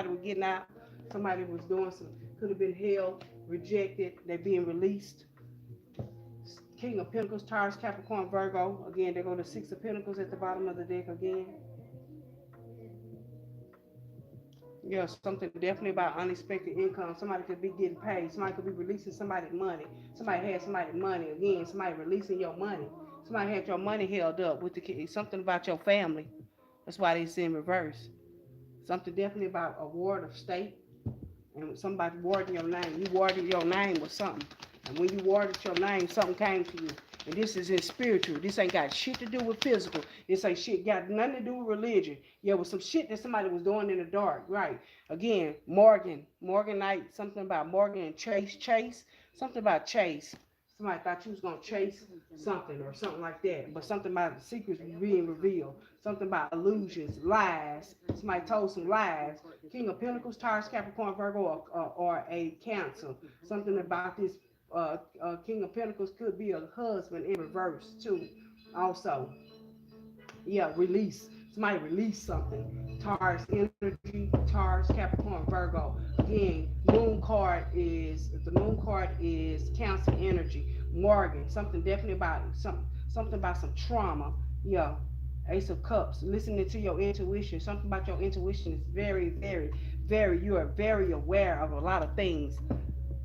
was getting out. Somebody was doing some. Could have been held, rejected. They being released. King of Pentacles, Taurus, Capricorn, Virgo. Again, they go to Six of Pentacles at the bottom of the deck again. Yeah, something definitely about unexpected income. Somebody could be getting paid. Somebody could be releasing somebody's money. Somebody had somebody's money again. Somebody releasing your money. Somebody had your money held up with the something about your family. That's why they in reverse. Something definitely about a ward of state and somebody warding your name. You warded your name with something. And when you warded your name, something came to you. And this is in spiritual. This ain't got shit to do with physical. This ain't shit got nothing to do with religion. Yeah, with some shit that somebody was doing in the dark. Right. Again, Morganite, something about Morgan and Chase. Something about Chase. Somebody thought you was gonna chase something or something like that. But something about the secrets being revealed. Something about illusions, lies. Somebody told some lies. King of Pentacles, Taurus, Capricorn, Virgo, or a Cancer. Something about this King of Pentacles could be a husband in reverse too. Also, yeah, release. Somebody release something. Taurus energy, Taurus, Capricorn, Virgo. Again, moon card is Cancer energy. Morgan, something definitely about something about some trauma. Yeah. Ace of Cups, listening to your intuition. Something about your intuition is very, very, very, you are very aware of a lot of things.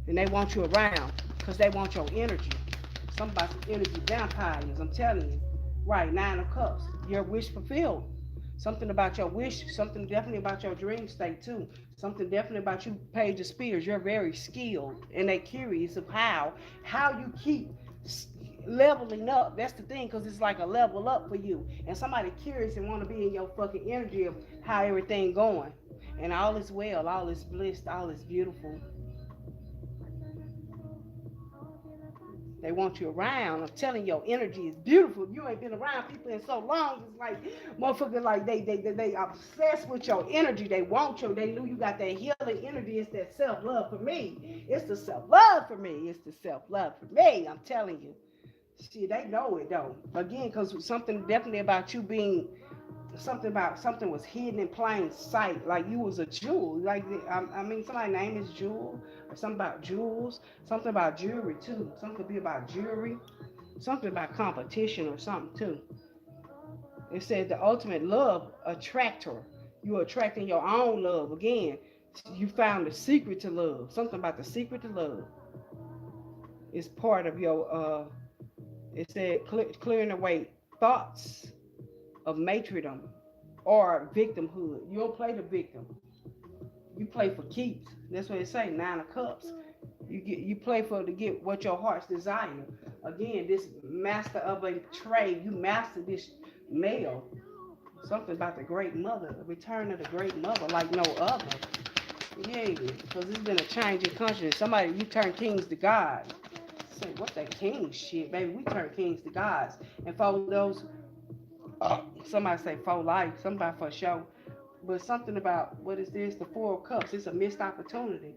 And they want you around because they want your energy. Somebody's energy vampires, I'm telling you. Right, Nine of Cups, your wish fulfilled. Something about your wish, something definitely about your dream state too. Something definitely about you, Page of Spears. You're very skilled and they're curious of how you keep leveling up. That's the thing, because it's like a level up for you. And somebody curious and want to be in your fucking energy of how everything going. And all is well, all is blissed, all is beautiful. They want you around. I'm telling you, your energy is beautiful. You ain't been around people in so long. It's like motherfuckers like they obsessed with your energy. They want you. They knew you got that healing energy. It's that self-love for me. It's the self-love for me. It's the self-love for me. I'm telling you. See, they know it though. Again, because something definitely about you being something was hidden in plain sight, like you was a jewel. Like I mean, somebody's name is Jewel, or something about jewels, something about jewelry too. Something could be about jewelry, something about competition or something too. It said the ultimate love attractor. You're attracting your own love again. You found the secret to love. Something about the secret to love is part of your. It said clearing away thoughts of martyrdom or victimhood. You don't play the victim. You play for keeps. That's what it say. Nine of Cups. You play for to get what your heart's desire. Again, this master of a trade. You master this male. Something about the great mother, the return of the great mother, like no other. Yeah, because it's been a change in consciousness. Somebody, you turn kings to gods. Say what that king shit, baby? We turn kings to gods. And for those, somebody say for life, somebody for show. But something about what is this? The Four of Cups. It's a missed opportunity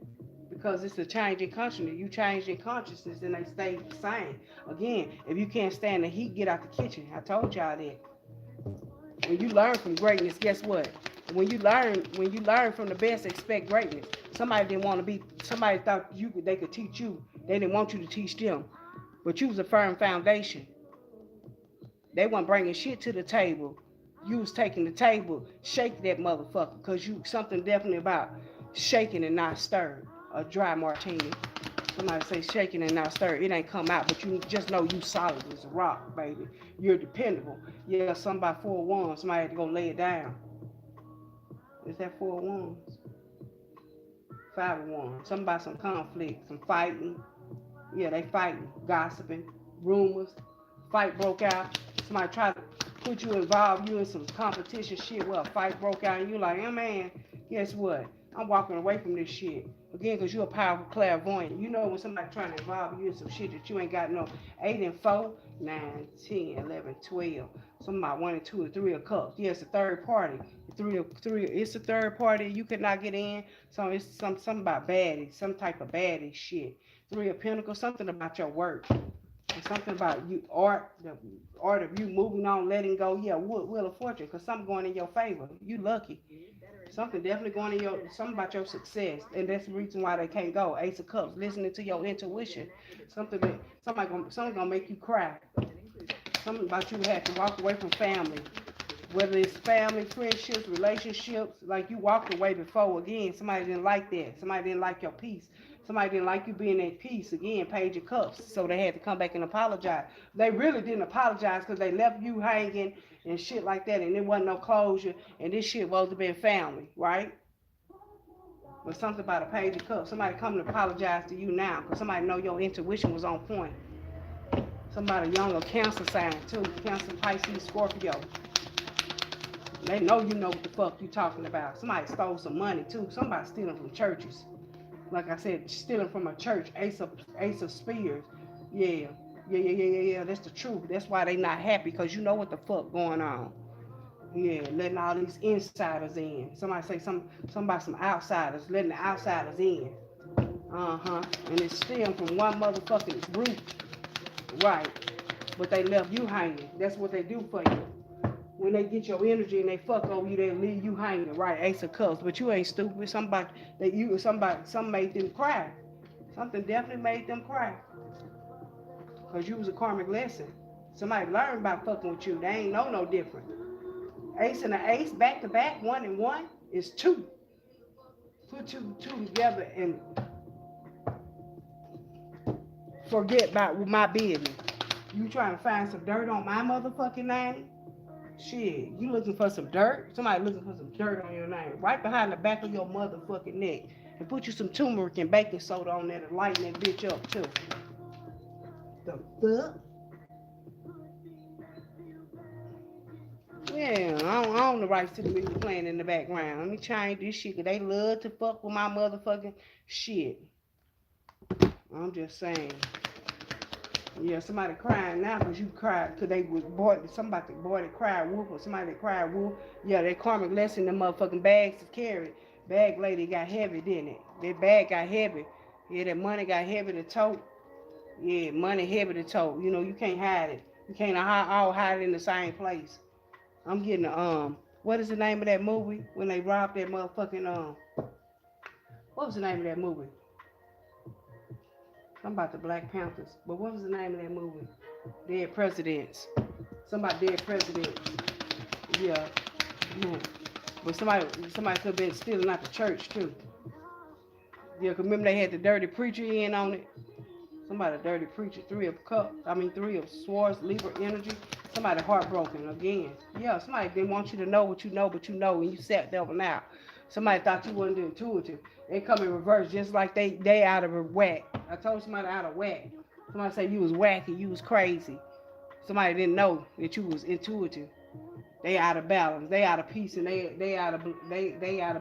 because it's a change in consciousness. You change in consciousness, and they stay the same. Again, if you can't stand the heat, get out the kitchen. I told y'all that. When you learn from greatness, guess what? When you learn from the best, expect greatness. Somebody didn't want to be. Somebody thought they could teach you. They didn't want you to teach them, but you was a firm foundation. They weren't bringing shit to the table. You was taking the table, shake that motherfucker, because you something definitely about shaking and not stirred. A dry martini. Somebody say shaking and not stirred. It ain't come out, but you just know you solid as a rock, baby. You're dependable. Yeah, somebody 4 of Wands. Somebody had to go lay it down. Is that 4 of Wands? Five of Wands. Something about some conflict, some fighting. Yeah, they fighting, gossiping, rumors. Fight broke out. Somebody tried to put you involved, you in some competition shit where a fight broke out, and you like, oh man, guess what? I'm walking away from this shit. Again, because you're a powerful clairvoyant. You know when somebody trying to involve you in some shit that you ain't got no 8 and 4, 9, 10, 11, 12. Somebody 1 and 2 or 3 of cups. Yeah, it's a third party. Three, it's a third party. You could not get in. So it's something about baddie, some type of baddie shit. 3 of Pentacles, something about your work. And something about you, art, the art of you moving on, letting go. Yeah, Wheel of Fortune, because something going in your favor. You lucky. Something definitely going in your, something about your success. And that's the reason why they can't go. Ace of Cups, listening to your intuition. Something that, something gonna make you cry. Something about you had to walk away from family. Whether it's family, friendships, relationships, like you walked away before. Again, somebody didn't like that. Somebody didn't like your peace. Somebody didn't like you being at peace. Again, Page of Cups. So they had to come back and apologize. They really didn't apologize because they left you hanging and shit like that, and there wasn't no closure, and this shit was to be family, right? But something about a Page of Cups. Somebody come to apologize to you now because somebody know your intuition was on point. Somebody young or Cancer sign too. Cancer, Pisces, Scorpio. They know you know what the fuck you talking about. Somebody stole some money too. Somebody stealing from churches. Like I said, stealing from a church. Ace of Spears. Yeah. Yeah. That's the truth. That's why they not happy, because you know what the fuck going on. Yeah, letting all these insiders in. Somebody say somebody some outsiders, letting the outsiders in. Uh-huh. And it's stealing from one motherfucking group. Right. But they left you hanging. That's what they do for you. When they get your energy and they fuck over you, they leave you hanging, right? Ace of Cups, but you ain't stupid. Something made them cry. Something definitely made them cry, cause you was a karmic lesson. Somebody learned about fucking with you. They ain't know no different. Ace and an ace back to back, 1 and 1 is 2. Put two together and forget about my business. You trying to find some dirt on my motherfucking name? Shit, you looking for some dirt? Somebody looking for some dirt on your name. Right behind the back of your motherfucking neck. And put you some turmeric and baking soda on there to lighten that bitch up too. The fuck? Yeah, I own the rights to the music playing in the background. Let me change this shit, cause they love to fuck with my motherfucking shit. I'm just saying. Yeah, somebody crying now because you cried because they was bought, somebody boy that cried wolf or somebody that cried wolf. Yeah, that karmic lesson, the motherfucking bags is carried. Bag lady got heavy, didn't it? That bag got heavy. Yeah, that money got heavy to tote. Yeah, money heavy to tote. You know, you can't hide it. You can't all hide it in the same place. I'm getting what is the name of that movie when they robbed that motherfucking what was the name of that movie? I'm about the Black Panthers. But what was the name of that movie? Dead Presidents. Somebody dead presidents. Yeah. But somebody could have been stealing out the church too. Yeah, cause remember they had the dirty preacher in on it. Somebody dirty preacher, 3 of cups. 3 of swords, Libra energy. Somebody heartbroken again. Yeah, somebody didn't want you to know what you know, but you know, and you sat there now. Somebody thought you wasn't intuitive. They come in reverse, just like they out of whack. I told somebody out of whack. Somebody said you was wacky, you was crazy. Somebody didn't know that you was intuitive. They out of balance. They out of peace, and they out of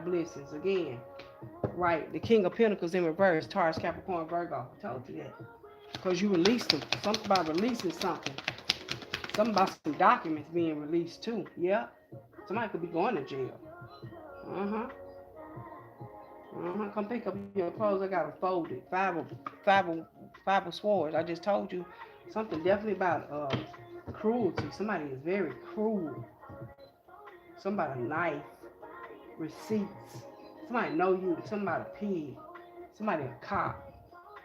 blessings again. Right. The King of Pentacles in reverse. Taurus, Capricorn, Virgo. I told you that. Because you released them. Something about releasing something. Something about some documents being released too. Yeah. Somebody could be going to jail. Come pick up your clothes. I got them folded. Five of swords. I just told you something definitely about cruelty. Somebody is very cruel. Somebody knife. Receipts. Somebody know you. Somebody a pig. Somebody a cop.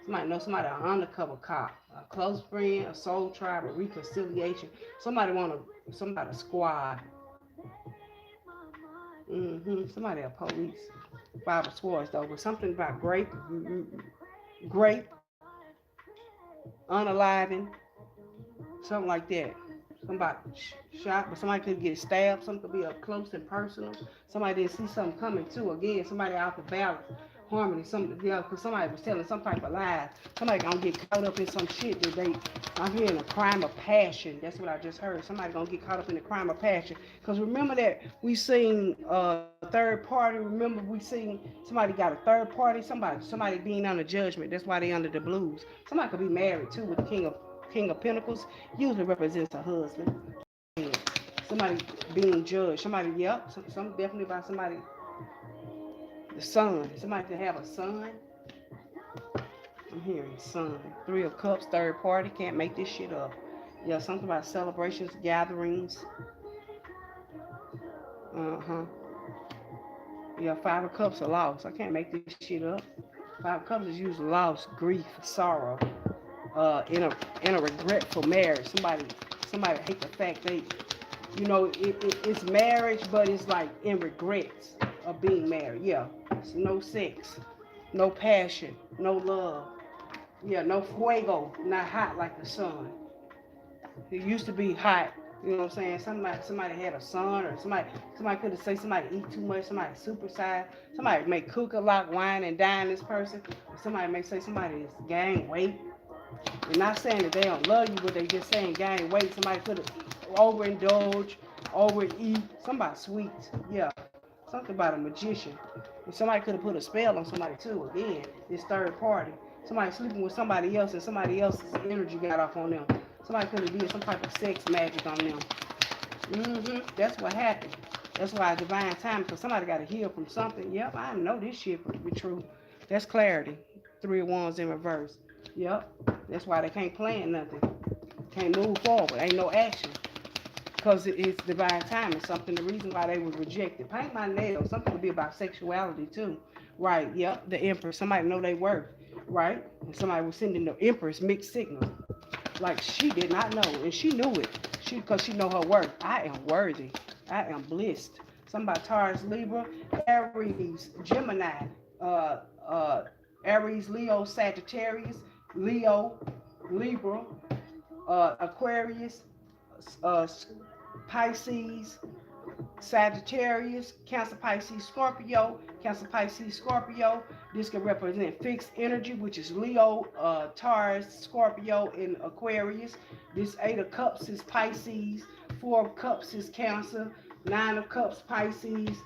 Somebody know somebody an undercover cop. A close friend, a soul tribe, a reconciliation. Somebody squad. Somebody a police. 5 of swords though, but something about grape, unaliving, something like that. Somebody shot, but somebody could get stabbed. Something could be up close and personal. Somebody didn't see something coming too. Again, somebody out the balance. harmony. Because somebody was telling some type of lies. Somebody gonna get caught up in some shit that they. I'm hearing a crime of passion. That's what I just heard. Somebody gonna get caught up in the crime of passion. Because remember that we seen third party. Remember we seen somebody got a third party. Somebody being under judgment. That's why they under the blues. Somebody could be married too with the King of Pentacles. Usually represents a husband. Somebody being judged. Somebody, yep. Some definitely about somebody. The son. Somebody could have a son. I'm hearing son. Three of Cups, third party. Can't make this shit up. Yeah, something about celebrations, gatherings. Uh-huh. Yeah, Five of Cups are lost. I can't make this shit up. Five of Cups is usually loss, grief, sorrow. In a regretful marriage. Somebody hate the fact they, it's marriage, but it's like in regrets of being married. Yeah, it's no sex, no passion, no love. Yeah, no fuego, not hot like the sun. It used to be hot. You know what I'm saying? Somebody had a son, or somebody could have said somebody eat too much, somebody supersize, somebody may cook a lot, wine and dine this person. Somebody may say somebody is gain weight. They're not saying that they don't love you, but they just saying gain weight. Somebody could have overindulge, overeat. Somebody sweet. Yeah. Something about a magician. And somebody could have put a spell on somebody too. Again, this third party. Somebody sleeping with somebody else and somebody else's energy got off on them. Somebody could have did some type of sex magic on them. That's what happened. That's why divine time, because somebody got to heal from something. Yep, I know this shit be true. That's clarity. Three of Wands in reverse. Yep. That's why they can't plan nothing. Can't move forward. Ain't no action. Because it's divine timing. Something, the reason why they was rejected. Paint my nails. Something could be about sexuality too. Right. Yep. The Empress. Somebody know they worth. Right. And somebody was sending the Empress mixed signals. Like she did not know. And she knew it. Because she know her worth. I am worthy. I am blessed. Somebody Taurus, Libra, Aries, Gemini, uh, uh, Aries, Leo, Sagittarius, Leo, Libra, Aquarius, uh, Pisces, Sagittarius, Cancer, Pisces, Scorpio, Cancer, Pisces, Scorpio. This can represent fixed energy, which is Leo, Taurus, Scorpio, and Aquarius. This Eight of Cups is Pisces. Four of Cups is Cancer. Nine of Cups, Pisces.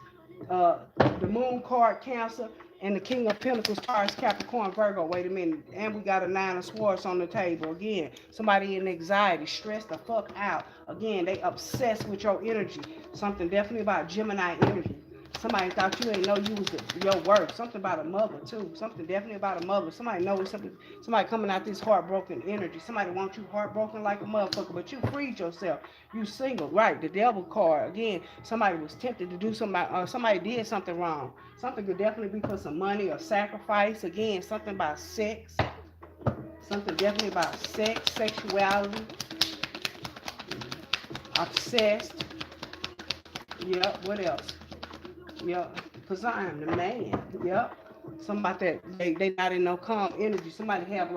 Uh, the Moon card, Cancer. And the King of Pentacles, Taurus, Capricorn, Virgo. Wait a minute. And we got a Nine of Swords on the table. Again, somebody in anxiety, stressed the fuck out. Again, they obsessed with your energy. Something definitely about Gemini energy. Somebody thought you ain't know you was your worth. Something about a mother too. Something definitely about a mother. Somebody knows something. Somebody coming out this heartbroken energy. Somebody wants you heartbroken like a motherfucker, but you freed yourself. You single, right? The Devil card again. Somebody was tempted to do something. Somebody did something wrong. Something could definitely be for some money or sacrifice. Again, something about sex. Something definitely about sex, sexuality. Obsessed. Yep. What else? Yep. Cause I am the man. Yep. Somebody that they not in no calm energy. Somebody got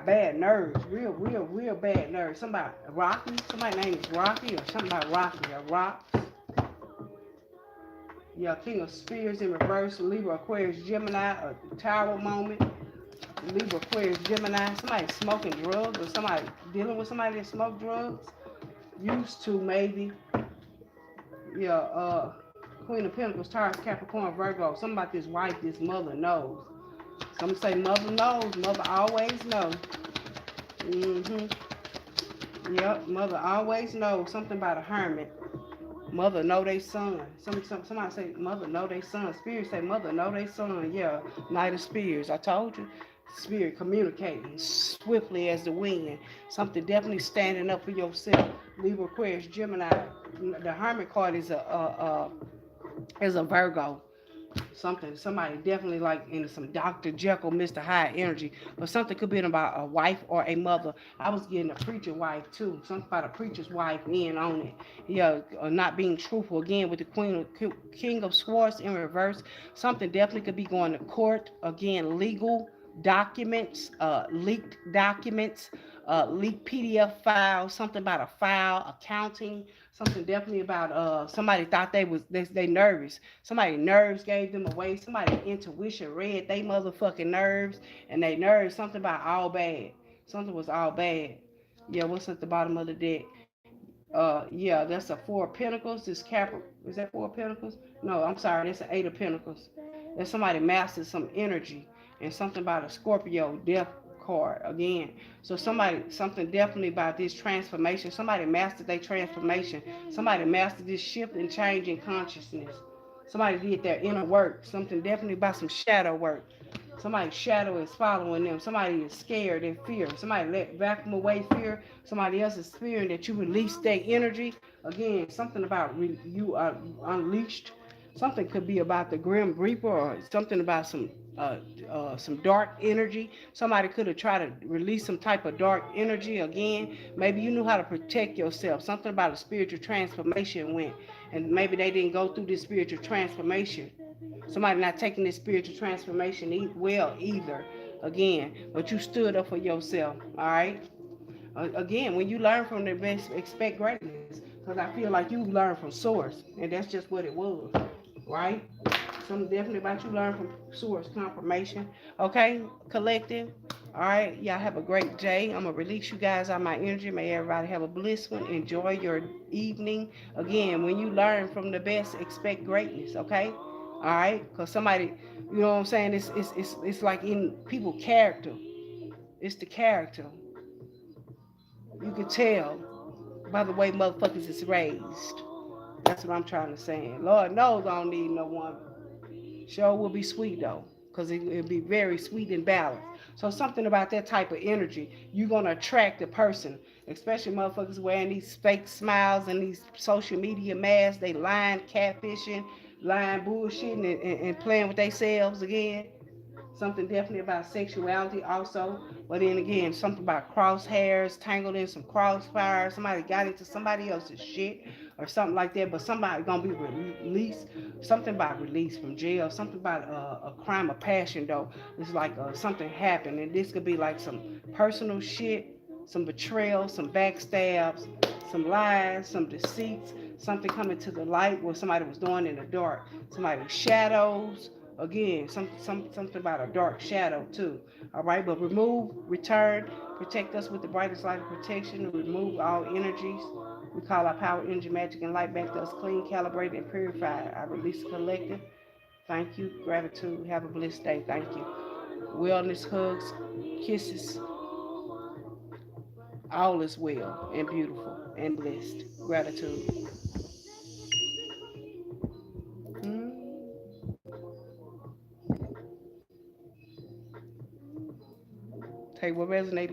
bad nerves. Real bad nerves. Somebody Rocky. Somebody's name is Rocky or something about Rocky or Rocks. Yeah, King of Spears in reverse. Libra, Aquarius, Gemini. A tower moment. Libra, Aquarius, Gemini. Somebody smoking drugs or somebody dealing with somebody that smoke drugs. Used to maybe. Yeah, Queen of Pentacles, Taurus, Capricorn, Virgo. Something about this wife, this mother knows. Some say mother knows. Mother always knows. Yep, mother always knows. Something about a hermit. Mother know they son. Somebody say mother know they son. Spirit say mother know they son. Yeah, Knight of Spears. I told you. Spirit communicating swiftly as the wind. Something definitely standing up for yourself. Libra, Aquarius, Gemini. The Hermit card is a Virgo. Somebody definitely like into some Dr. Jekyll, Mr. Hyde energy, but something could be about a wife or a mother. I was getting a preacher wife too. Something about a preacher's wife in on it. Yeah, not being truthful again with the King of Swords in reverse. Something definitely could be going to court again, legal documents, leaked documents, leak PDF file, something about a file, accounting, something definitely about somebody thought they nervous. Somebody nerves gave them away. Somebody intuition read they motherfucking nerves and they nerves something about all bad. Something was all bad. Yeah, what's at the bottom of the deck? Yeah, that's a four of pentacles. This cap is that four of pentacles? No, I'm sorry, that's an eight of pentacles. That somebody mastered some energy and something about a Scorpio death card again. So somebody something definitely about this transformation. Somebody mastered their transformation. Somebody mastered this shift and change in consciousness. Somebody did their inner work. Something definitely about some shadow work. Somebody's shadow is following them. Somebody is scared and fear. Somebody let vacuum away fear. Somebody else is fearing that you release their energy. Again, something about you are unleashed. Something could be about the Grim Reaper or something about some dark energy. Somebody could have tried to release some type of dark energy again. Maybe you knew how to protect yourself. Something about a spiritual transformation went, and maybe they didn't go through this spiritual transformation. Somebody not taking this spiritual transformation well either. Again, but you stood up for yourself. All right. Again, when you learn from the best, expect greatness. Because I feel like you learned from source, and that's just what it was, right? Something definitely about you learn from source confirmation. Okay, collective. All right, y'all have a great day. I'm gonna release you guys out my energy. May everybody have a bliss one. Enjoy your evening. Again, when you learn from the best, expect greatness. Okay. All right, because somebody, you know what I'm saying? It's like in people character. It's the character. You can tell by the way motherfuckers is raised. That's what I'm trying to say. Lord knows I don't need no one. Sure will be sweet though, because it'll be very sweet and balanced. So something about that type of energy, you're gonna attract the person, especially motherfuckers wearing these fake smiles and these social media masks. They lying, catfishing, lying, bullshitting, and playing with themselves again. Something definitely about sexuality also. But then again, something about crosshairs, tangled in some crossfire. Somebody got into somebody else's shit or something like that. But somebody gonna be released. Something about release from jail. Something about a crime of passion though. It's like something happened, and this could be like some personal shit, some betrayal, some backstabs, some lies, some deceits. Something coming to the light what somebody was doing in the dark. Somebody's shadows again, something about a dark shadow too. All right, but remove, return, protect us with the brightest light of protection. Remove all energies. We call our power, energy, magic, and light back to us clean, calibrated, and purified. I release the collective. Thank you. Gratitude. Have a blessed day. Thank you. Wellness, hugs, kisses. All is well and beautiful and blessed. Gratitude. Mm. Take what resonates.